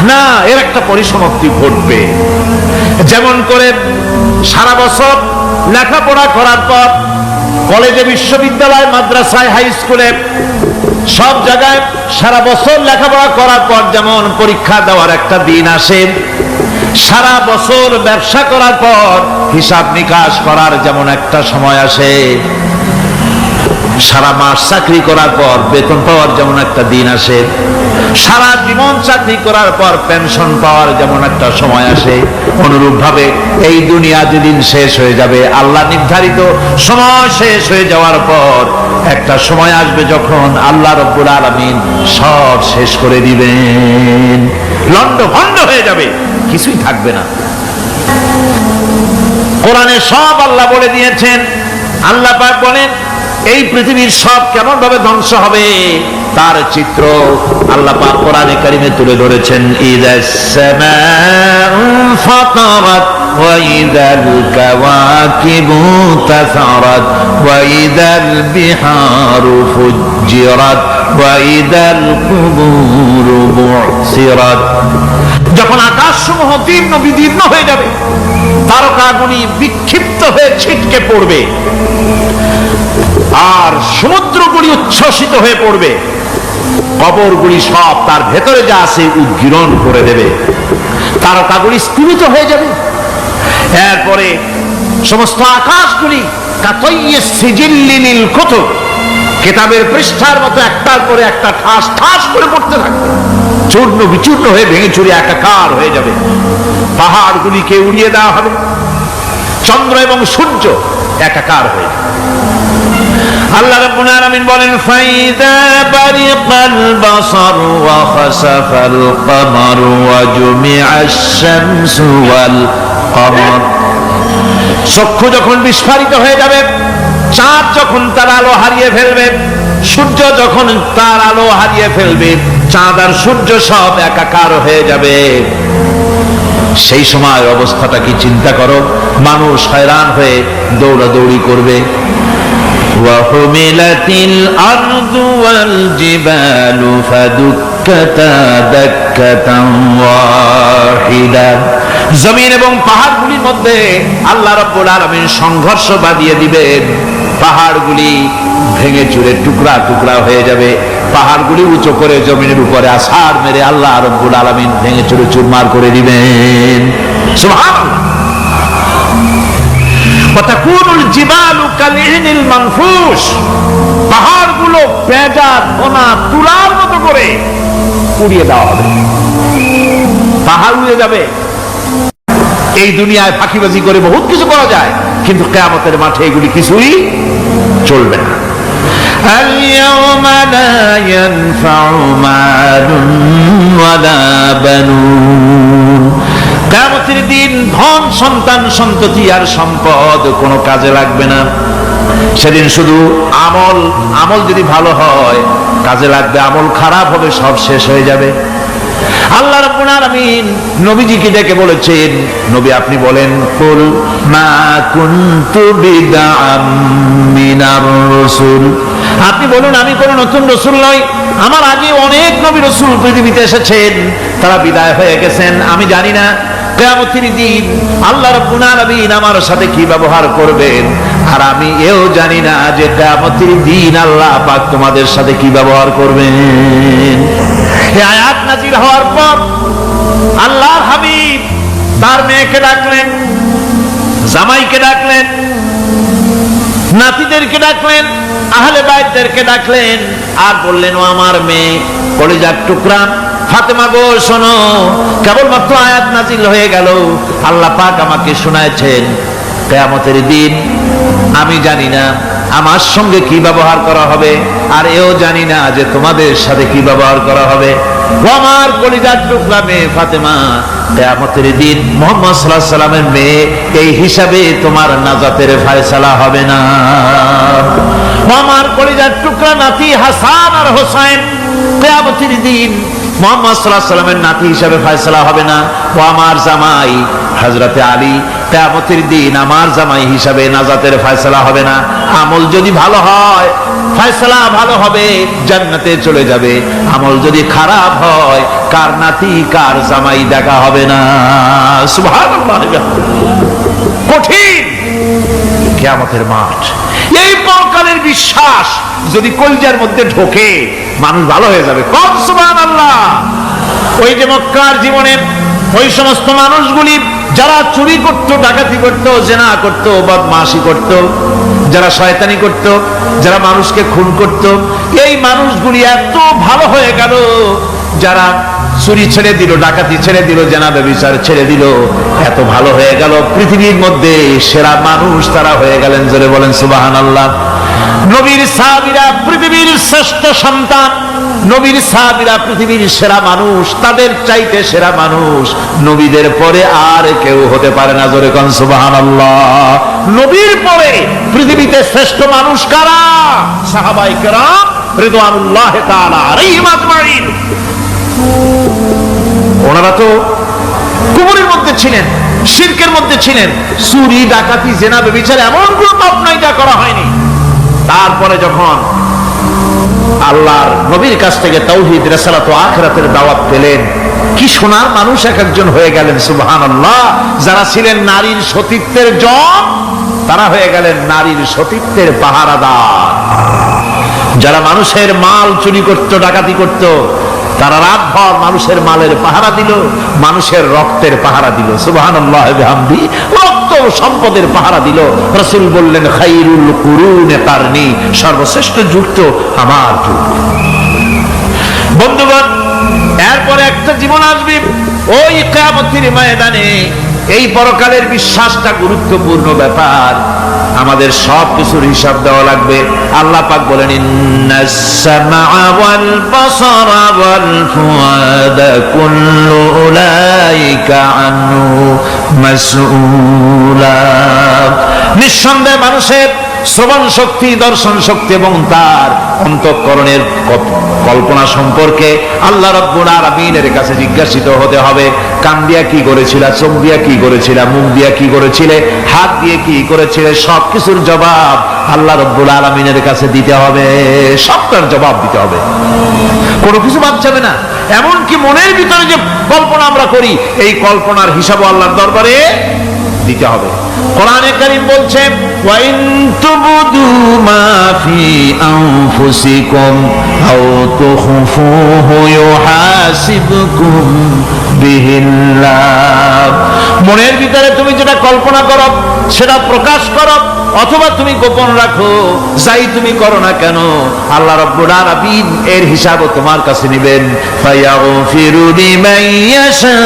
না, এর একটা পরিসমাপ্তি ঘটবে। যেমন করে সারা বছর লেখাপড়া করার পর কলেজে, বিশ্ববিদ্যালয়, মাদ্রাসায়, হাই স্কুলে, সব জায়গায় সারা বছর লেখাপড়া করার পর যেমন পরীক্ষা দেওয়ার একটা দিন আসে, সারা বছর ব্যবসা করার পর হিসাব নিকাশ করার যেমন একটা সময় আসে, সারা মাস চাকরি করার পর বেতন পাওয়ার যেমন একটা দিন আসে, সারা জীবন চাকরি করার পর পেনশন পাওয়ার যেমন একটা সময় আসে, অনুরূপ ভাবে এই দুনিয়া যেদিন শেষ হয়ে যাবে, আল্লাহ নির্ধারিত সময় শেষ হয়ে যাওয়ার পর একটা সময় আসবে যখন আল্লাহ রাব্বুল আলামিন সব শেষ করে দিবেন, লন্ডভন্ড হয়ে যাবে, কিছুই থাকবে না। কোরআনে সব আল্লাহ বলে দিয়েছেন। আল্লাহ পাক বলেন এই পৃথিবীর সব কেমন ভাবে ধ্বংস হবে তার চিত্র আল্লাহ পাক কোরআনে কারিমে তুলে ধরেছেন। ইযাস সামাউ ফাতারাত ওয়া ইযাল কাওয়াকিবু তাসারাত ওয়া ইযাল বিহারু ফুজ্জিরাত ওয়া ইযাল কুবুরু বু'সিরাত। যখন আকাশসমূহ দীর্ণ বিদীর্ণ হয়ে যাবে, তারকাগুলি বিক্ষিপ্ত হয়ে ছিটকে পড়বে, আর সমুদ্রগুলি উচ্ছ্বসিত হয়ে পড়বে, কবরগুলি সব তার ভেতরে যা আছে উদ্গীরণ করে দেবে, তারকাগুলি স্থিমিত হয়ে যাবে। এরপরে সমস্ত আকাশগুলি কাতাইয়িস সিজিল্লিল কুতুব, কিতাবের পৃষ্ঠার মতো একটার পরে একটা ঠাস ঠাস করে পড়তে থাকবে, চূর্ণ বিচূর্ণ হয়ে ভেঙে চুরে একাকার হয়ে যাবে। পাহাড়গুলিকে উড়িয়ে দেওয়া হবে, চন্দ্র এবং সূর্য একাকার হয়ে যাবে। আল্লাহ রাব্বুল আলামিন বলেন ফাইদা বারিকাল বাসার ওয়া খাসাফাল কমার ওয়া জুমিআশ শামসু ওয়াল কমার। চক্ষু যখন বিস্ফারিত হয়ে যাবে, চাঁদ যখন তার আলো হারিয়ে ফেলবে, সূর্য যখন তার আলো হারিয়ে ফেলবে, চাঁদ আর সূর্য সব একাকার হয়ে যাবে, সেই সময় অবস্থাটা কি চিন্তা করো। মানুষ হয়রান হয়ে দৌড়াদৌড়ি করবে। وحملت الأرض والجبال فدكتا دكة واحدة। জমিন এবং পাহাড়গুলির মধ্যে আল্লাহ রাব্বুল আলামিন সংঘর্ষ বাঁধিয়ে দিবেন, পাহাড়গুলি ভেঙে চুরে টুকরা টুকরা হয়ে যাবে, পাহাড়গুলি উঁচু করে জমিনের উপরে আছাড় মেরে আল্লাহ রাব্বুল আলামিন ভেঙে চুরে চুরমার করে দিবেন। সুবহানাল্লাহ। ওয়াতাকুনুল জিবালু কালইনিল মানফুস, পাহাড়গুলো পেঁজা কোনা তুলার মতো করে উড়িয়ে দেওয়া হবে, পাহাড় উড়ে যাবে। এই দুনিয়ায় ফাঁকিবাজি করে বহুত কিছু করা যায়, কিন্তু কিয়ামতের মাঠে এগুলি কিছুই চলবে না। আল-ইয়াওমা লা ইয়ানফাউ মালুন ওয়ালা বানুন। কিয়ামতের দিন ধন, সন্তান, সন্ততি আর সম্পদ কোনো কাজে লাগবে না। সেদিন শুধু আমল যদি ভালো হয় কাজে লাগবে, আমল খারাপ হবে সব শেষ হয়ে যাবে। আল্লাহ রাব্বুল আলামিন নবীজিকে ডেকে বলেছেন, নবী আপনি বলেন, কুল মা কুনতু বিদআম মিনার রাসূল, আপনি বলুন আমি কোন নতুন রাসূল নই, আমার আগে অনেক নবী রাসূল পৃথিবীতে এসেছেন, তারা বিদায় হয়ে গেছেন। আমি জানি না কিয়ামতের দিন আল্লাহ রাব্বুল আলামিন আমার সাথে কি ব্যবহার করবেন, আর আমি এও জানি না যে কিয়ামতের দিন আল্লাহ পাক তোমাদের সাথে কি ব্যবহার করবেন। এই আয়াত নাযিল হওয়ার পর আল্লাহর হাবিব তার মেয়েকে ডাকলেন, জামাইকে ডাকলেন, নাতিদেরকে ডাকলেন, আহলে বাইতদেরকে ডাকলেন, আর বললেন, ও আমার মেয়ে, কলিজার টুকরা ফাতেমা গো শোনো, কেবলমাত্র আয়াত নাযিল হয়ে গেল, আল্লাহ পাক আমাকে শোনাচ্ছেন কিয়ামতের দিন আমি জানি না আমার সঙ্গে কি ব্যবহার করা হবে, আর এও জানি না যে তোমাদের সাথে কি ব্যবহার করা হবে। আমার কলিজার টুকরা মেয়ে ফাতেমা, কিয়ামতের দিন মুহাম্মদ সাল্লাল্লাহু আলাইহি ওয়াসাল্লামের মেয়ে, এই হিসাবে তোমার নাজাতের ফয়সালা হবে না। আমার কলিজার টুকরা নাতি হাসান আর হোসেন, কিয়ামতের দিন মুহাম্মদ সাল্লাল্লাহু আলাইহি ওয়াসাল্লামের নাতি হিসাবে ফয়সালা হবে না, ও আমার জামাই হযরতে আলী, কিয়ামতের দিন আমার জামাই হিসাবে নাজাতের ফয়সালা হবে না। আমল যদি ভালো হয় ফয়সালা ভালো হবে, জান্নাতে চলে যাবে। আমল যদি খারাপ হয় কার নাতি কার জামাই দেখা হবে না। সুবহানাল্লাহ। কঠিন কিয়ামতের মাঠ। এই পরকালের বিশ্বাস যদি কলিজার মধ্যে ঢোকে মানুষ ভালো হয়ে যাবে। কম সুবহানাল্লাহ। ওই যে মক্কার জীবনে ওই সমস্ত মানুষগুলি যারা চুরি করত, ডাকাতি করত, জেনা করত, বদমাশি করত, যারা শয়তানি করত, যারা মানুষকে খুন করত, এই মানুষগুলি এত ভালো হয়ে গেল, যারা চুরি ছেড়ে দিল, ডাকাতি ছেড়ে দিল, জেনা ব্যভিচার ছেড়ে দিল, এত ভালো হয়ে গেল, পৃথিবীর মধ্যে সেরা মানুষ তারা হয়ে গেলেন। জোরে বলেন সুবহানাল্লাহ। নবীর সাহাবীরা পৃথিবীর শ্রেষ্ঠ সন্তান, নবীর সাহাবীরা পৃথিবীর সেরা মানুষ, তাদের চাইতে সেরা মানুষ নবীদের পরে আর কেউ হতে পারে না। জোরে কোন সুবহানাল্লাহ। নবীর পরে পৃথিবীতে শ্রেষ্ঠ মানুষ কারা? সাহাবায়ে কেরাম রিদওয়ানুল্লাহি তাআলা আলাইহিম আজমাইন। ওনারা তো কুফরের মধ্যে ছিলেন, শিরকের মধ্যে ছিলেন, চুরি ডাকাতি জেনা ব্যভিচার এমন কোনো পাপ নাই যা করা হয়নি। তারপরে যখন আল্লাহর নবীর কাছ থেকে তাওহীদ, রিসালাত ও আখিরাতের দাওয়াত পেলেন, কি সোনার মানুষ এক একজন হয়ে গেলেন। সুবহানাল্লাহ। যারা ছিলেন নারীর সতীত্বের জম, তারা হয়ে গেলেন নারীর সতীত্বের পাহারাদার। যারা মানুষের মাল চুরি করত, ডাকাতি করত, তারা রাতভর মানুষের মালের পাহারা দিল, মানুষের রক্তের পাহারা দিল। সুবহানাল্লাহ বিহামদি। রক্ত সম্পদের পাহারা দিল। রাসূল বললেন খায়রুল কুরুনে কারনি, সর্বশ্রেষ্ঠ যুগ তো আমার যুগ। বন্ধুগণ, এরপরে একটা জীবন আসবে ওই কিয়ামতের ময়দানে। এই পরকালের বিশ্বাসটা গুরুত্বপূর্ণ ব্যাপার। আমাদের সব কিছুর হিসাব দেওয়া লাগবে। আল্লাহ পাক বলেন ইন্নাস সামআ ওয়াল বাসারা ওয়াল ফুআদা কুল্লু উলাইকা আনহু মাসউলা। নিঃসন্দেহে মানুষের শ্রবণ শক্তি, দর্শন শক্তি এবং তার অন্তঃকরণের কল্পনা সম্পর্কে আল্লাহ রাব্বুল আলামিনের কাছে জিজ্ঞাসিত হতে হবে। কান দিয়া কি করেছিলা, চোখ দিয়া কি করেছিলা, মুখ দিয়া কি করেছিলে, হাত দিয়ে কি করেছিলে, সবকিছুর জবাব আল্লাহ রাব্বুল আলামিনের কাছে দিতে হবে। সবটার জবাব দিতে হবে, কোনো কিছু বাদ যাবে না। এমনকি মনের ভিতরে যে কল্পনা আমরা করি, এই কল্পনার হিসাবও আল্লাহর দরবারে দিতে হবে। কোরআনে কারীম বলছে ওয়া ইন তুবদু মা ফি আনফুসিকুম আও তুখফুহু ইউহাসিবকুম বিহিল্লাহ। মনের ভিতরে তুমি যেটা কল্পনা করো সেটা প্রকাশ করো, অথবা তুমি গোপন রাখো, যাই তুমি করো না কেন আল্লাহ রাব্বুল আলামিন এর হিসাবও তোমার কাছে নেবেন। ফায়াগফিরু লিমান ইয়াশা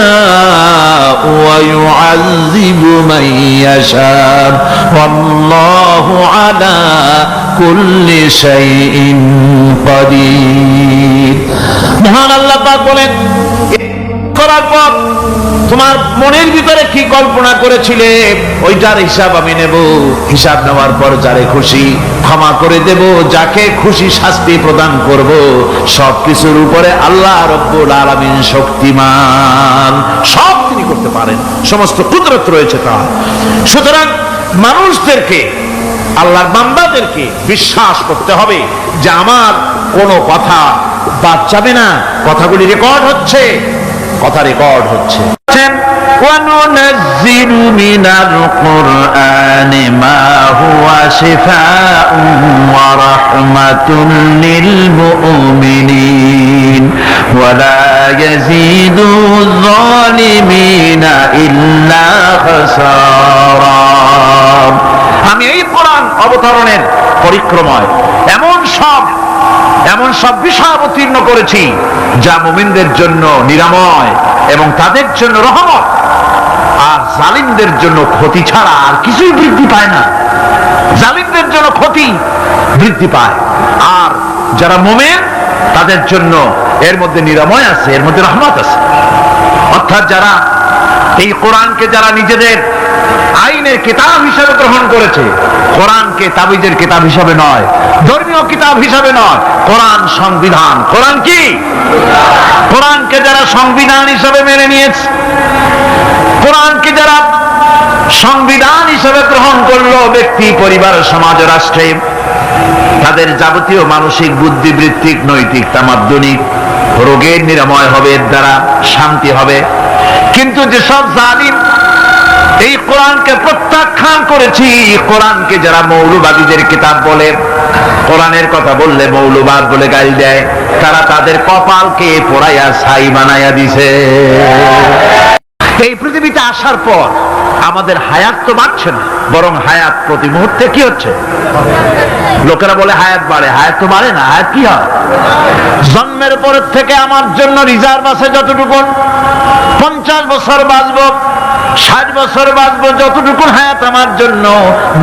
ওয়া ইউআযযিবু মান ইয়াশা ওয়াল্লাহু আলা কুল্লি শাইইন কাদির। মহান আল্লাহ পাক বলেন, করার পর তোমার মনের ভিতরে কি কল্পনা করেছিলে ওইটার হিসাব আমি নেব। হিসাব নেওয়ার পর যারে খুশি ক্ষমা করে দেব, যাকে খুশি শাস্তি প্রদান করব। সবকিছুর উপরে আল্লাহ রাব্বুল আলামিন শক্তিমান, সব তিনি করতে পারেন, সমস্ত কুদরত রয়েছে তার। সুতরাং মানুষদেরকে, আল্লাহর বান্দাদেরকে বিশ্বাস করতে হবে যে আমার কোনো কথা বাদ যাবে না, কথাগুলি রেকর্ড হচ্ছে, কথা রেকর্ড হচ্ছে। وَنُنَزِّلُ مِنَ الْقُرْآنِ مَا هُوَ شِفَاءٌ وَرَحْمَةٌ لِلْمُؤْمِنِينَ وَلَا يَزِيدُ الظَّالِمِينَ إِلَّا خَسَارًا। আমি এই কোরআন অবতরণের পরিক্রমায় এমন সব বিষয় অবতীর্ণ করেছি যা মুমিনদের জন্য নিরাময় এবং তাদের জন্য রহমত, আর জালিমদের জন্য ক্ষতি ছাড়া আর কিছুই বৃদ্ধি পায় না। জালিমদের জন্য ক্ষতি বৃদ্ধি পায়, আর যারা মুমিন তাদের জন্য এর মধ্যে নিরাময় আছে, এর মধ্যে রহমত আছে। অর্থাৎ যারা এই কোরআনকে যারা নিজেদের আইনের কিতাব হিসাবে গ্রহণ করেছে। কোরআনকে তাবিজের কিতাব হিসাবে নয়, ধর্মীয় কিতাব হিসাবে নয়, কোরআন সংবিধান। কোরআন কি? কোরআনকে যারা সংবিধান হিসাবে মেনে নিয়েছে, কোরআনকে যারা সংবিধান হিসাবে গ্রহণ করলো, ব্যক্তি, পরিবার, সমাজ, রাষ্ট্রে তাদের যাবতীয় মানসিক, বুদ্ধিবৃত্তিক, নৈতিক, তামাদ্দুনিক রোগের নিরাময় হবে, এর দ্বারা শান্তি হবে। কিন্তু যেসব জালিম এই কোরআনকে প্রত্যাখ্যান করেছি, কোরআনকে যারা মৌলবাদীদের কিতাব বলে, কোরআনের কথা বললে মৌলবাদ বলে গালি দেয়, তারা তাদের কপালকে পোড়াইয়া ছাই বানাইয়া দিছে। এই পৃথিবীতে আসার পর আমাদের হায়াত তো বাড়ছে না, বরং হায়াত প্রতি মুহূর্তে কি হচ্ছে? লোকেরা বলে হায়াত বাড়ে, হায়াত তো বাড়ে না। হায়াত কি হয়? জন্মের পরের থেকে আমার জন্য রিজার্ভ আছে যতটুকু, 50 বছর বাঁচবো, 60 বছর বাঁচবো, যতটুকু হায়াত আমার জন্য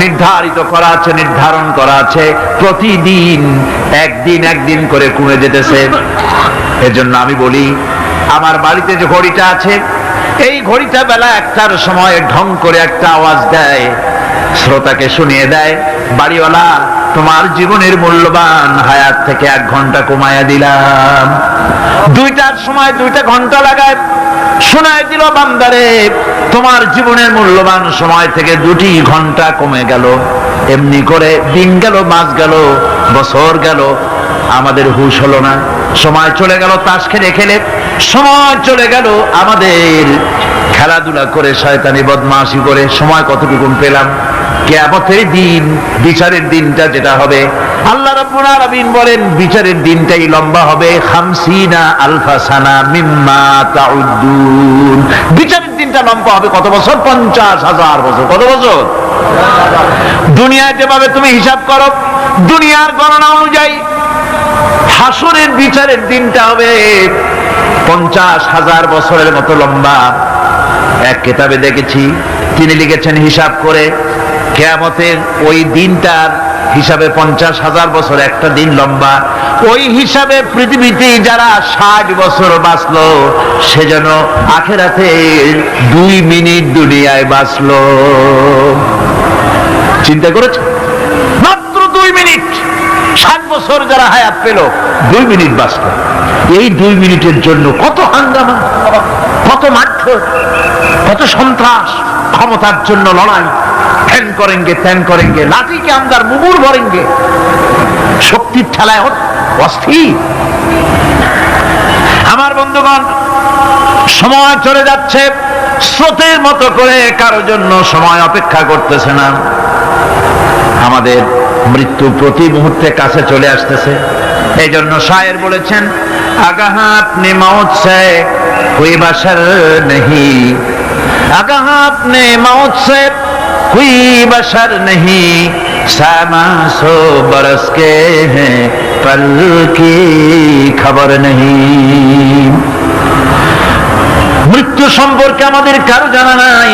নির্ধারিত করা আছে, নির্ধারণ করা আছে, প্রতিদিন একদিন একদিন করে কমে যেতেছে। এজন্য আমি বলি, আমার বাড়িতে যে ঘড়িটা আছে, এই ঘড়িটা বেলা 1টার সময় ঢং করে একটা আওয়াজ দেয়, শ্রোতাকে শুনিয়ে দেয়, বাড়িওয়ালা তোমার জীবনের মূল্যবান হায়াত থেকে 1 ঘন্টা কমায়া দিলাম। 2টার সময় 2টা ঘন্টা লাগায় শোনায় দিল, বান্দারে তোমার জীবনের মূল্যবান সময় থেকে 2টি ঘন্টা কমে গেল। এমনি করে দিন গেল, মাস গেল, বছর গেল, আমাদের হুঁশ হলো না। সময় চলে গেল তাস খেলে খেলে, সময় চলে গেল আমাদের খেলাধুলা করে, শয়তানি বদমাশি করে। সময় কতটুকু পেলাম? কিয়ামতের দিন, বিচারের দিনটা যেটা হবে, আল্লাহ রাব্বুল আলামিন বলেন বিচারের দিনটাই লম্বা হবে 50 আলফা সানা মিম্মা তাউদ্দুন। বিচারের দিনটা লম্বা হবে কত বছর? 50,000 বছর। কত বছর? দুনিয়ায় যেভাবে তুমি হিসাব করো, দুনিয়ার গণনা অনুযায়ী হাসরের বিচারের দিনটা হবে 50,000 বছরের মতো লম্বা। এক কিতাবে দেখেছি, তিনি লিখেছেন হিসাব করে, কিয়ামতের ওই দিনটার হিসাবে 50,000 বছর একটা দিন লম্বা। ওই হিসাবে পৃথিবীতে যারা 60 বছর বাঁচলো, সে যেন আখিরাতে 2 মিনিট দুনিয়ায় বাঁচলো। চিন্তা করেছে? মাত্র 2 মিনিট। 60 বছর যারা হায়াত পেল, 2 মিনিট বাঁচলো। এই 2 মিনিটের জন্য কত হাঙ্গামা, কত মারধর, কত সন্ত্রাস, ক্ষমতার জন্য লড়াই, ফ্যান করেঙ্গে ত্যান করেঙ্গে, লাঠিকে আমদার মুগুর ভরেঙ্গে, শক্তির ঠেলায় অস্থির। আমার বন্ধুগণ, সময় চলে যাচ্ছে, স্রোতের মতো করে কারো জন্য সময় অপেক্ষা করতেছে না। আমাদের মৃত্যু প্রতি মুহূর্তে কাছে চলে আসতেছে। এই জন্য শায়ের বলেছেন, আগাহ আপনি মৌত সে কোই বাশার নেহি, আগাহ আপনি মৌত সে कोई बशर नहीं, सामा 100 बरस के हैं पल की खबर नहीं। মৃত্যু সম্পর্কে আমাদের কারো জানা নাই,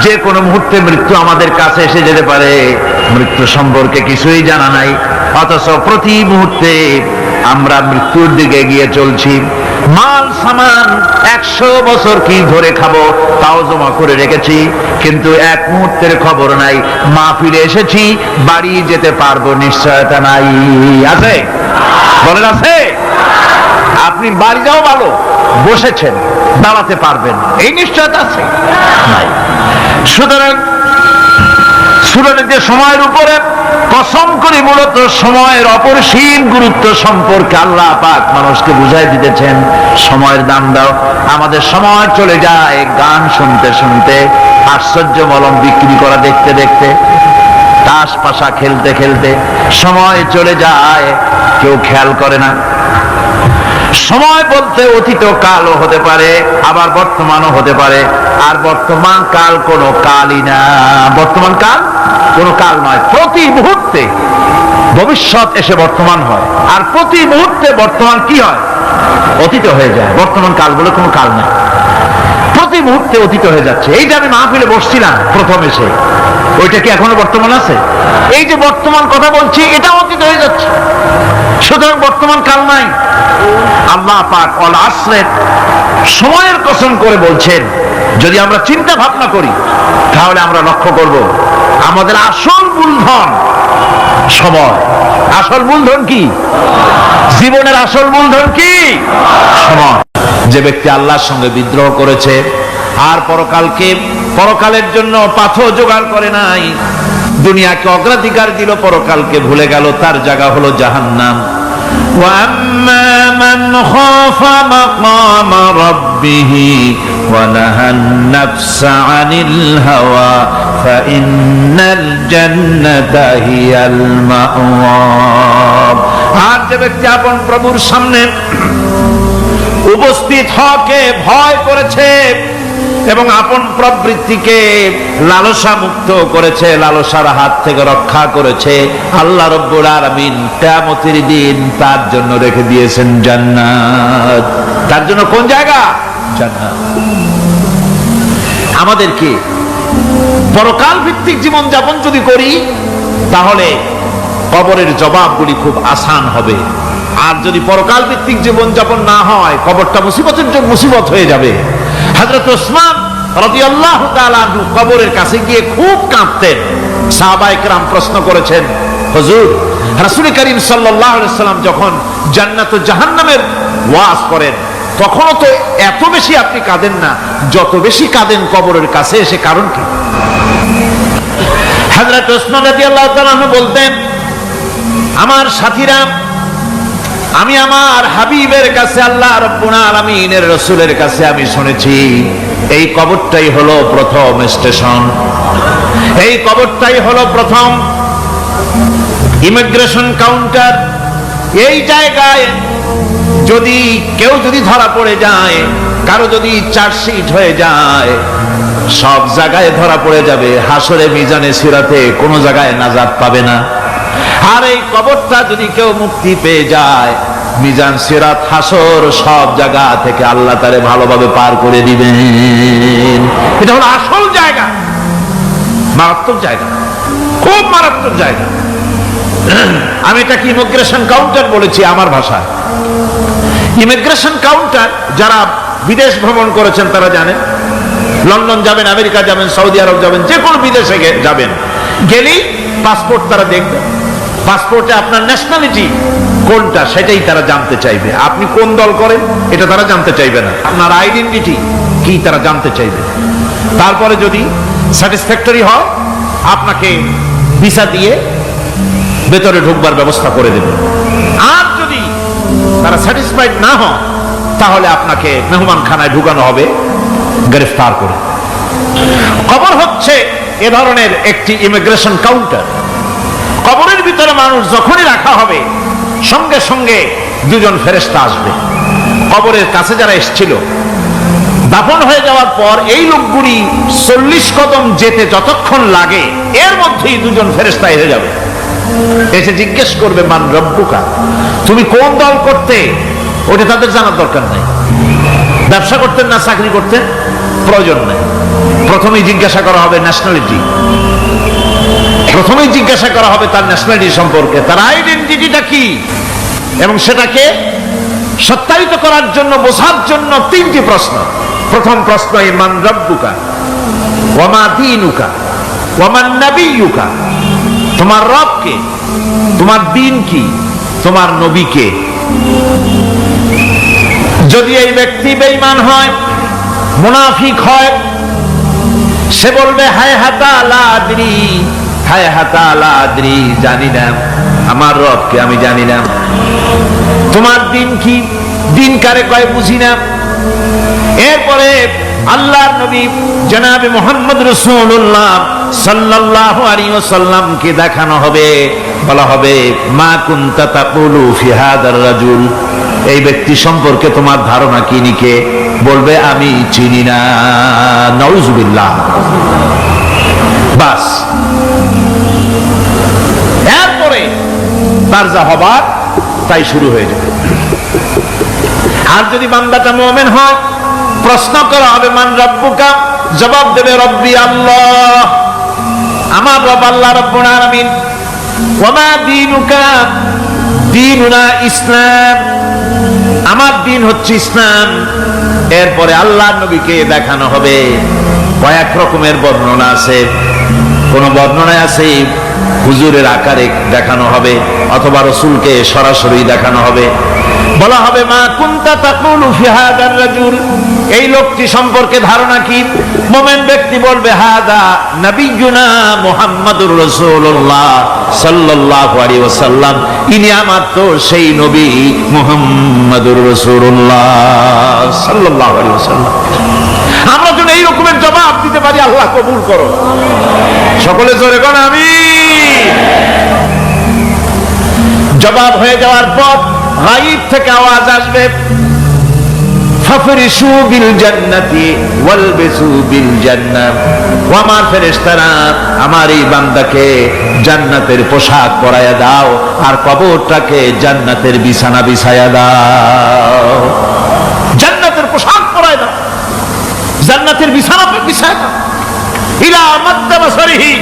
যে কোনো মুহূর্তে মৃত্যু আমাদের কাছে এসে যেতে পারে। মৃত্যু সম্পর্কে কিছুই জানা নাই, অথচ প্রতি মুহূর্তে আমরা মৃত্যুর দিকে এগিয়ে চলছি। মাল সামান 100 বছর কি ধরে খাবো তাও জমা করে রেখেছি, কিন্তু এক মুহূর্তের খবর নাই। মা ফিরে এসেছি, বাড়ি যেতে পারবো নিশ্চয়তা নাই। আছে? বলেন আছে? আপনি বাড়ি যাও ভালো, বসেছেন, দাঁড়াতে পারবেন, এই নিশ্চয়তা আছে? নাই। সুতরাং সুরাতে সময়ের উপরে কসম করে মূলত সময়ের অপরিসীম গুরুত্ব সম্পর্কে আল্লাহ পাক মানুষকে বুঝাই দিতেছেন। সময়ের দাম দাও। আমাদের সময় চলে যায় গান শুনতে শুনতে, আশ্চর্য মলম বিক্রি করা দেখতে দেখতে, তাস পাশা খেলতে খেলতে সময় চলে যায়, কেউ খেয়াল করে না। সময় বলতে অতীত কালও হতে পারে, আবার বর্তমানও হতে পারে। আর বর্তমান কাল কোনো কালই না, বর্তমান কাল কোনো কাল নয়। প্রতি মুহূর্তে ভবিষ্যৎ এসে বর্তমান হয়, আর প্রতি মুহূর্তে বর্তমান কি হয়? অতীত হয়ে যায়। বর্তমান কাল বলে কোনো কাল নেই। প্রতি মুহূর্তে অতীত হয়ে যাচ্ছে। এই যে আমি মাহফিলে বসছিলাম প্রথম এসে, ওইটা কি এখনো বর্তমান আছে? এই যে বর্তমান কথা বলছি, এটা অতীত হয়ে যাচ্ছে। সুতরাং বর্তমান কাল নাই। আল্লাহ পাক অল আসরের সময়ের কসম করে বলছেন, যদি আমরা চিন্তা ভাবনা করি তাহলে আমরা লক্ষ্য করব আমাদের আসল মূলধন সময়। আসল মূলধন কি? জীবনের আসল মূলধন কি? সময়। যে ব্যক্তি আল্লাহর সঙ্গে বিদ্রোহ করেছে আর পরকালের জন্য পাথর জোগাড় করে নাই, দুনিয়াকে অগ্রাধিকার দিল, পরকালকে ভুলে গেল, তার জায়গা হলো জাহান্নাম। وَأَمَّا مَنْ خَافَ مَقَامَ رَبِّهِ وَنَهَى النَّفْسَ عَنِ الْهَوَى فَإِنَّ الْجَنَّةَ هِيَ الْمَأْوَى। আর যে ব্যক্তি আপন প্রভুর সামনে উপস্থিত হওয়াকে ভয় করেছে এবং আপন প্রবৃত্তিকে লালসা মুক্ত করেছে, লালসার হাত থেকে রক্ষা করেছে, আল্লাহ রাব্বুল আলামিন কিয়ামতের দিন তার জন্য রেখে দিয়েছেন জান্নাত। তার জন্য কোন জায়গা? জান্নাত। আমাদেরকে পরকাল ভিত্তিক জীবন যাপন যদি করি তাহলে কবরের জবাবগুলি খুব আসান হবে। আর যদি পরকাল ভিত্তিক জীবন যাপন না হয়, কবরটা মুসিবত হয়ে যাবে। হযরত ওসমান রাদিয়াল্লাহু তাআলা আনহু কবরের কাছে গিয়ে খুব কাঁদতেন। সাহাবায়ে কেরাম প্রশ্ন করেছেন, হুজুর, রাসূল করিম সাল্লাল্লাহু আলাইহি ওয়াসাল্লাম যখন জান্নাত ও জাহান্নামের ওয়াজ করেন তখনও তো এত বেশি আপনি কাঁদেন না, যত বেশি কাঁদেন কবরের কাছে এসে, কারণ কি? হযরত ওসমান রাদিয়াল্লাহু তাআলা আনহু বলতেন, আমার সাথীরা, আমি আমার হাবিবের কাছে, আল্লাহ রাব্বুল আলামিনের রাসূলের কাছে আমি শুনেছি এই কবরটাই হলো প্রথম স্টেশন, এই কবরটাই হলো প্রথম ইমিগ্রেশন কাউন্টার। এই জায়গায় যদি কেউ ধরা পড়ে যায়, কারো যদি চার্জশিট হয়ে যায়, সব জায়গায় ধরা পড়ে যাবে। হাসরে মিজানে সিরাতে কোনো জায়গায় নাজাত পাবে না। আর এই কবরটা যদি কেউ মুক্তি পেয়ে যায়, মিজান সিরাত হাসর সব জায়গা থেকে আল্লাহ তারে ভালোভাবে পার করে দিবেন। এটা হলো আসল জায়গা, মারাত্মক জায়গা, খুব মারাত্মক জায়গা। আমি এটাকে ইমিগ্রেশন কাউন্টার বলেছি আমার ভাষায়। ইমিগ্রেশন কাউন্টার যারা বিদেশ ভ্রমণ করেছেন তারা জানেন। লন্ডন যাবেন, আমেরিকা যাবেন, সৌদি আরব যাবেন, যে কোনো বিদেশে যাবেন, গেলেই পাসপোর্ট তারা দেখবে। পাসপোর্টে আপনার ন্যাশনালিটি কোনটা সেটাই তারা জানতে চাইবে। আপনি কোন দল করেন এটা তারা জানতে চাইবে না, আপনার আইডেন্টিটি কি তারা জানতে চাইবে। তারপরে যদি স্যাটিসফ্যাক্টরি হয় আপনাকে ভিসা দিয়ে ভেতরে ঢুকবার ব্যবস্থা করে দেবে। আর যদি তারা স্যাটিসফাইড না হয় তাহলে আপনাকে মেহমানখানায় ঢুকানো হবে গ্রেফতার করে। কবর হচ্ছে এ ধরনের একটি ইমিগ্রেশন কাউন্টার। কবরের ভিতরে মানুষ যখনই রাখা হবে সঙ্গে সঙ্গে দুজন ফেরেশতা আসবে। কবরের কাছে যারা এসেছিল দাফন হয়ে যাওয়ার পর এই লোকগুলি 40 কদম যেতে যতক্ষণ লাগে এর মধ্যেই দুজন ফেরেশতা এসে যাবে, এসে জিজ্ঞেস করবে, মান রব্বুকা, তুমি কোন দল করতে? ওটা তাদের জানার দরকার নাই। ব্যবসা করতেন না চাকরি করতেন প্রয়োজন নেই। প্রথমেই জিজ্ঞাসা করা হবে ন্যাশনালিটি, প্রথমেই জিজ্ঞাসা করা হবে তার ন্যাশনালিটি সম্পর্কে, তার আইডেন্টিটিটা কি, এবং সেটাকে সত্যায়িত করার জন্য, বোঝার জন্য 3টি প্রশ্ন। প্রথম প্রশ্ন, মান রব্বুকা ওয়া মা দীনুকা ওয়া মান নাবিয়্যুকা, তোমার রব কে, তোমার দিন কি, তোমার নবী কে। যদি এই ব্যক্তি বেঈমান হয়, মুনাফিক হয়, সে বলবে হায় হাতা লা আদরি, হায় হাতা লা আদরি, জানি না আমার রবকে, আমি জানি না। তোমার দিন কি, দিন কারে কয় বুঝি না। এরপরে আল্লাহর নবী জনাবে মুহাম্মদ রাসূলুল্লাহ সাল্লাল্লাহু আলাইহি ওয়াসাল্লামকে দেখানো হবে, বলা হবে মা কুনতা তাকুলু ফি হাদার রাজুল, এই ব্যক্তি সম্পর্কে তোমার ধারণা কি নিকে? বলবে আমি চিনি না। নাউযুবিল্লাহ। বাস, এরপরে তার যা হবার তাই শুরু হয়ে যাবে। আর যদি বান্দাটা মুমিন হয় প্রশ্ন করা হবে মান রাব্বুকা, জবাব দেবে রব্বি আল্লাহ, আমার রব আল্লাহ রাব্বুল আলামিন। ওয়া মা দীনুকা, দীনুনা ইসলাম, আমার দিন হচ্ছে ইসলাম। এরপরে আল্লাহ নবীকে দেখানো হবে। কয়েক রকমের বর্ণনা আছে, কোন বর্ণনায় আছে হুজুরের আকারে দেখানো হবে, অথবা রাসূলকে সরাসরি দেখানো হবে। বলা হবে মা কুনতা তাকুলু ফি হাদার রাজুল, এই লোকটি সম্পর্কে ধারণা কি? মুমিন ব্যক্তি বলবে হাদা নবিয়ুনা মুহাম্মাদুর রাসূলুল্লাহ সাল্লাল্লাহু আলাইহি ওয়াসাল্লাম, ইনি আমার তো সেই নবী মুহাম্মাদুর রাসূলুল্লাহ সাল্লাল্লাহু আলাইহি ওয়াসাল্লাম। আমরা যেন এই রকমের জবাব দিতে পারি, আল্লাহ কবুল করো। সকলে জোরে কোন আমিন। জবাব হয়ে যাওয়ার পর গায়ব থেকে আওয়াজ আসবে ফাফরিশু বিল জান্নাতি ওয়ালবিসু বিল জান্নাহ, ও আমার ফেরেশতারা আমার এই বান্দাকে জান্নাতের পোশাক পরায়া দাও আর কবরটাকে জান্নাতের বিছানা বিছায়া দাও। জান্নাতের পোশাক পরায়া দাও, জান্নাতের বিছানা বিছায়া দাও। ইলা মাদ্দা বাসারিহি,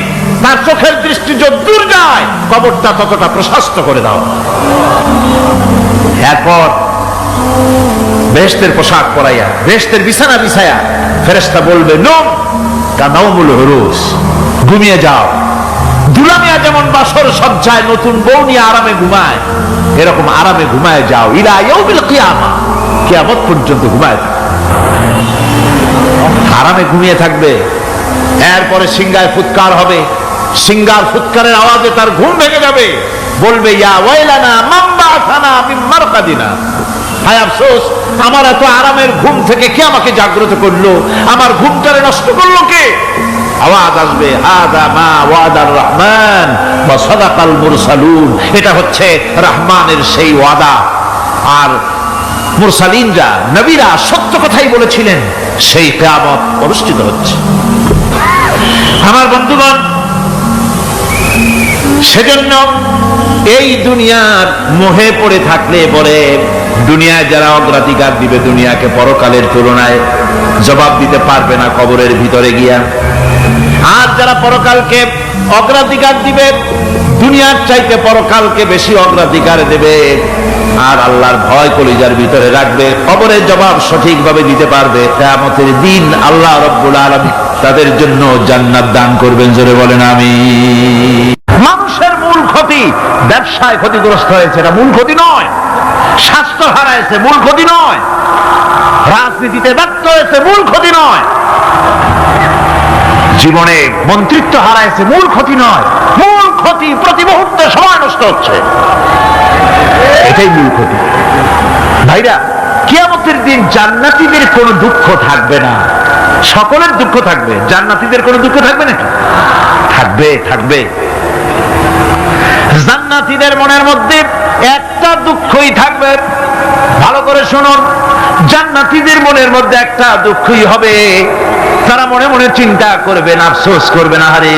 তার চোখের দৃষ্টি যতদূর যায় কবরটা ততটা প্রশস্ত করে দাও। এরপর বেহেশতের পোশাক পরাইয়া বেহেশতের বিছানা বিছায়া ফেরেশতা বলবে নম কানাউমুল হুরুস, ঘুমিয়ে যাও। দুলামিয়া যেমন বাসর সজ্জায় নতুন বউ নিয়ে আরামে ঘুমায়, এরকম আরামে ঘুমায় যাও। ইলা ইয়াউমিল কিয়ামা, কিয়ামত পর্যন্ত ঘুমায় আরামে ঘুমিয়ে থাকবে। এরপরে সিংহায় ফুৎকার হবে, সিংহার ফুৎকারের আওয়াজে তার ঘুম ভেঙে যাবে। বলবে ইয়া ওয়াইলানা মান বাআসানা মিন মারকাদিনা, হায় আফসোস, আমার এত আরামের ঘুম থেকে কে আমাকে জাগ্রত করলো, আমার ঘুমটারে নষ্ট করলো কে? আওয়াজ আসবে হাদা মা ওয়াদার রহমান ওয়া সাদাকাল মুরসালুন, এটা হচ্ছে রহমানের সেই ওয়াদা, আর মুরসালিনরা নবীরা সত্য কথাই বলেছিলেন, সেই কিয়ামত অনুষ্ঠিত হচ্ছে। আমার বন্ধুগণ, সেজন্য এই দুনিয়ার মোহে পড়ে থাকলে পরে দুনিয়ায় যারা অগ্রাধিকার দিবে দুনিয়াকে পরকালের তুলনায়, জবাব দিতে পারবে না কবরের ভিতরে গিয়া। আর যারা পরকালকে অগ্রাধিকার দিবে, দুনিয়ার চাইতে পরকালকে বেশি অগ্রাধিকার দেবে, আর আল্লাহর ভয় কলিজার ভিতরে রাখবে, কবরের জবাব সঠিকভাবে দিতে পারবে, কিয়ামতের দিন আল্লাহ রাব্বুল আলামিন তাদের জন্য জান্নাত দান করবেন। জোরে বলেন আমিন। মানুষের মূল ক্ষতি ব্যবসায় ক্ষতিগ্রস্ত হয়েছে, এটা মূল ক্ষতি নয়। স্বাস্থ্য হারাইছে, মূল ক্ষতি নয়। রাজনীতিতে ব্যর্থ হয়েছে, মূল ক্ষতি নয়। জীবনে মন্ত্রিত্ব হারাইছে, মূল ক্ষতি নয়। মূল ক্ষতি প্রতি মুহূর্তে সময় নষ্ট হচ্ছে, এটাই মূল ক্ষতি। ভাইরা, কিয়ামতের দিন জান্নাতীদের কোনো দুঃখ থাকবে না, সকলের দুঃখ থাকবে, জান্নাতীদের কোনো দুঃখ থাকবে নাকি? থাকবে, থাকবে। জান্নাতীদের মনের মধ্যে একটা দুঃখই থাকবে, ভালো করে শুনুন, জান্নাতীদের মনের মধ্যে একটা দুঃখই হবে। তারা মনে মনে চিন্তা করবেন, আফসোস করবেন, আরে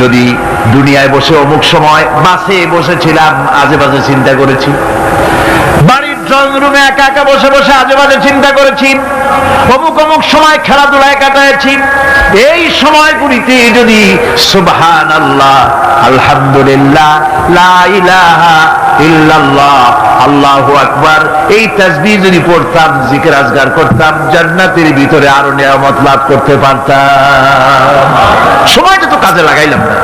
যদি দুনিয়ায় বসে অমুক সময় বাসে বসেছিলাম, আজে বাজে চিন্তা করেছি, বাড়ির ড্রয়িং রুমে একা একা বসে বসে আজে বাজে চিন্তা করেছি, অমুক অমুক সময় খেলাধুলায় কাটাইছি, এই সময়গুলিতে যদি সুবহানাল্লাহ, আলহামদুলিল্লাহ, লা ইলাহা ইল্লাল্লাহ, আল্লাহু আকবার, এই তাসবিহ যদি পড়তাম, জিকির আজগার করতাম, জান্নাতের ভিতরে আরো নিয়ামত লাভ করতে পারতাম। সময়টা তো কাজে লাগাইলাম না।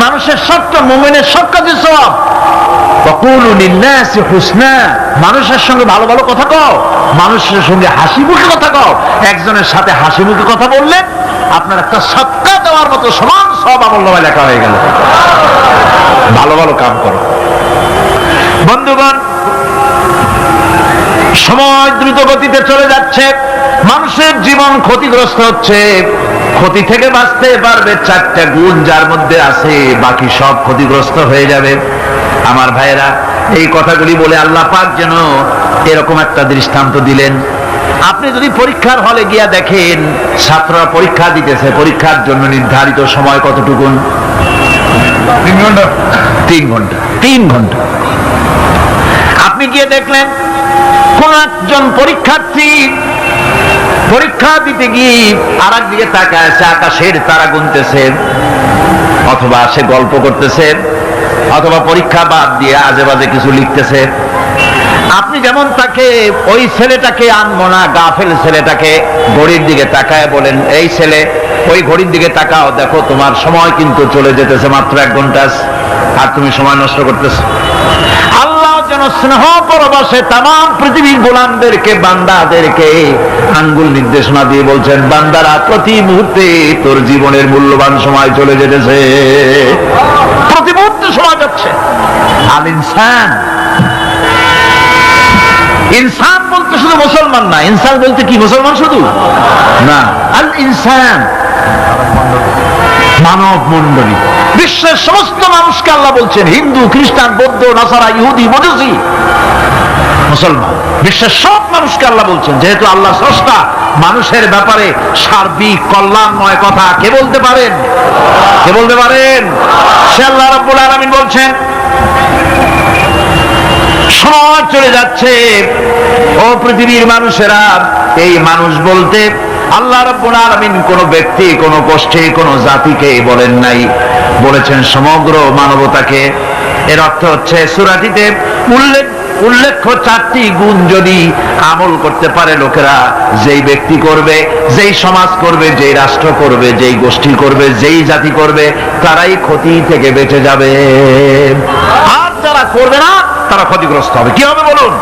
মানুষের সত্য, মুমিনের সব কাজে সওয়াব। ওয়াকুলু লিন-নাসি হুসনা, মানুষের সঙ্গে ভালো ভালো কথা কও, মানুষের সঙ্গে হাসি মুখে কথা কও। একজনের সাথে হাসি মুখে কথা বললে আপনার একটা সদকা দেওয়ার মতো সমান সওয়াব আমলনামায় লেখা হয়ে গেল। ভালো ভালো কাম করো। বন্ধুগণ, সময় দ্রুত গতিতে চলে যাচ্ছে, মানুষের জীবন ক্ষতিগ্রস্ত হচ্ছে। ক্ষতি থেকে বাঁচতে পারবে চারটা গুণ যার মধ্যে আছে, বাকি সব ক্ষতিগ্রস্ত হয়ে যাবে। আমার ভাইয়েরা, এই কথাগুলি বলে আল্লাহ পাক যেন এরকম একটা দৃষ্টান্ত দিলেন। আপনি যদি পরীক্ষার হলে গিয়া দেখেন, ছাত্ররা পরীক্ষা দিতেছে, পরীক্ষার জন্য নির্ধারিত সময় কতটুকুন? 3 ঘন্টা। 3 ঘন্টা। 3 ঘন্টা। আপনি গিয়ে দেখলেন কোন একজন পরীক্ষার্থী পরীক্ষা দিতে গিয়ে আর একদিকে তাকায় আছে, আকাশের তারা গুনতেছে, অথবা সে গল্প করতেছে, অথবা পরীক্ষা বাদ দিয়ে আজে বাজে কিছু লিখতেছে। আপনি যেমন তাকে, ওই ছেলেটাকে আনবো না, গাফেল ছেলেটাকে ঘড়ির দিকে তাকায় বলেন, এই ছেলে ওই ঘড়ির দিকে তাকাও, দেখো তোমার সময় কিন্তু চলে যেতেছে, মাত্র 1 ঘন্টা আর তুমি সময় নষ্ট করতেছো। আল্লাহ যেন স্নেহ পরবশে তামাম পৃথিবীর গোলামদেরকে, বান্দাদেরকে আঙ্গুল নির্দেশনা দিয়ে বলছেন, বান্দারা প্রতি মুহূর্তে তোর জীবনের মূল্যবান সময় চলে যেতেছে, প্রতি মুহূর্তে সময় যাচ্ছে। আল ইনসান, ইনসান বলতে শুধু মুসলমান না, ইনসান বলতে কি মুসলমান শুধু না, আল ইনসান মানব মণ্ডলী, বিশ্বের সমস্ত মানুষকে আল্লাহ বলছেন, হিন্দু, খ্রিস্টান, বৌদ্ধ, নাসারা, ইহুদি, মজুসি, মুসলমান, বিশ্বের সব মানুষকে আল্লাহ বলছেন। যেহেতু আল্লাহ স্রষ্টা, মানুষের ব্যাপারে সার্বিক কল্যাণময় কথা কে বলতে পারেন? কে বলতে পারেন? সে আল্লাহ রাব্বুল আলামিন বলছেন, সময় চলে যাচ্ছে ও পৃথিবীর মানুষেরা। এই মানুষ বলতে আল্লাহ রাব্বুল আলামিন কোন ব্যক্তি, কোন গোষ্ঠী, কোন জাতিকে বলেন নাই, বলেছেন সমগ্র মানবতাকে। এর অর্থ হচ্ছে সূরাটিতে উল্লেখ্য 4টি গুণ যদি আমল করতে পারে লোকেরা, যেই ব্যক্তি করবে, যেই সমাজ করবে, যেই রাষ্ট্র করবে, যেই গোষ্ঠী করবে, যেই জাতি করবে, তারাই ক্ষতি থেকে বেঁচে যাবে, আর যারা করবে না তারা ক্ষতিগ্রস্ত হবে। কি হবে বলুন?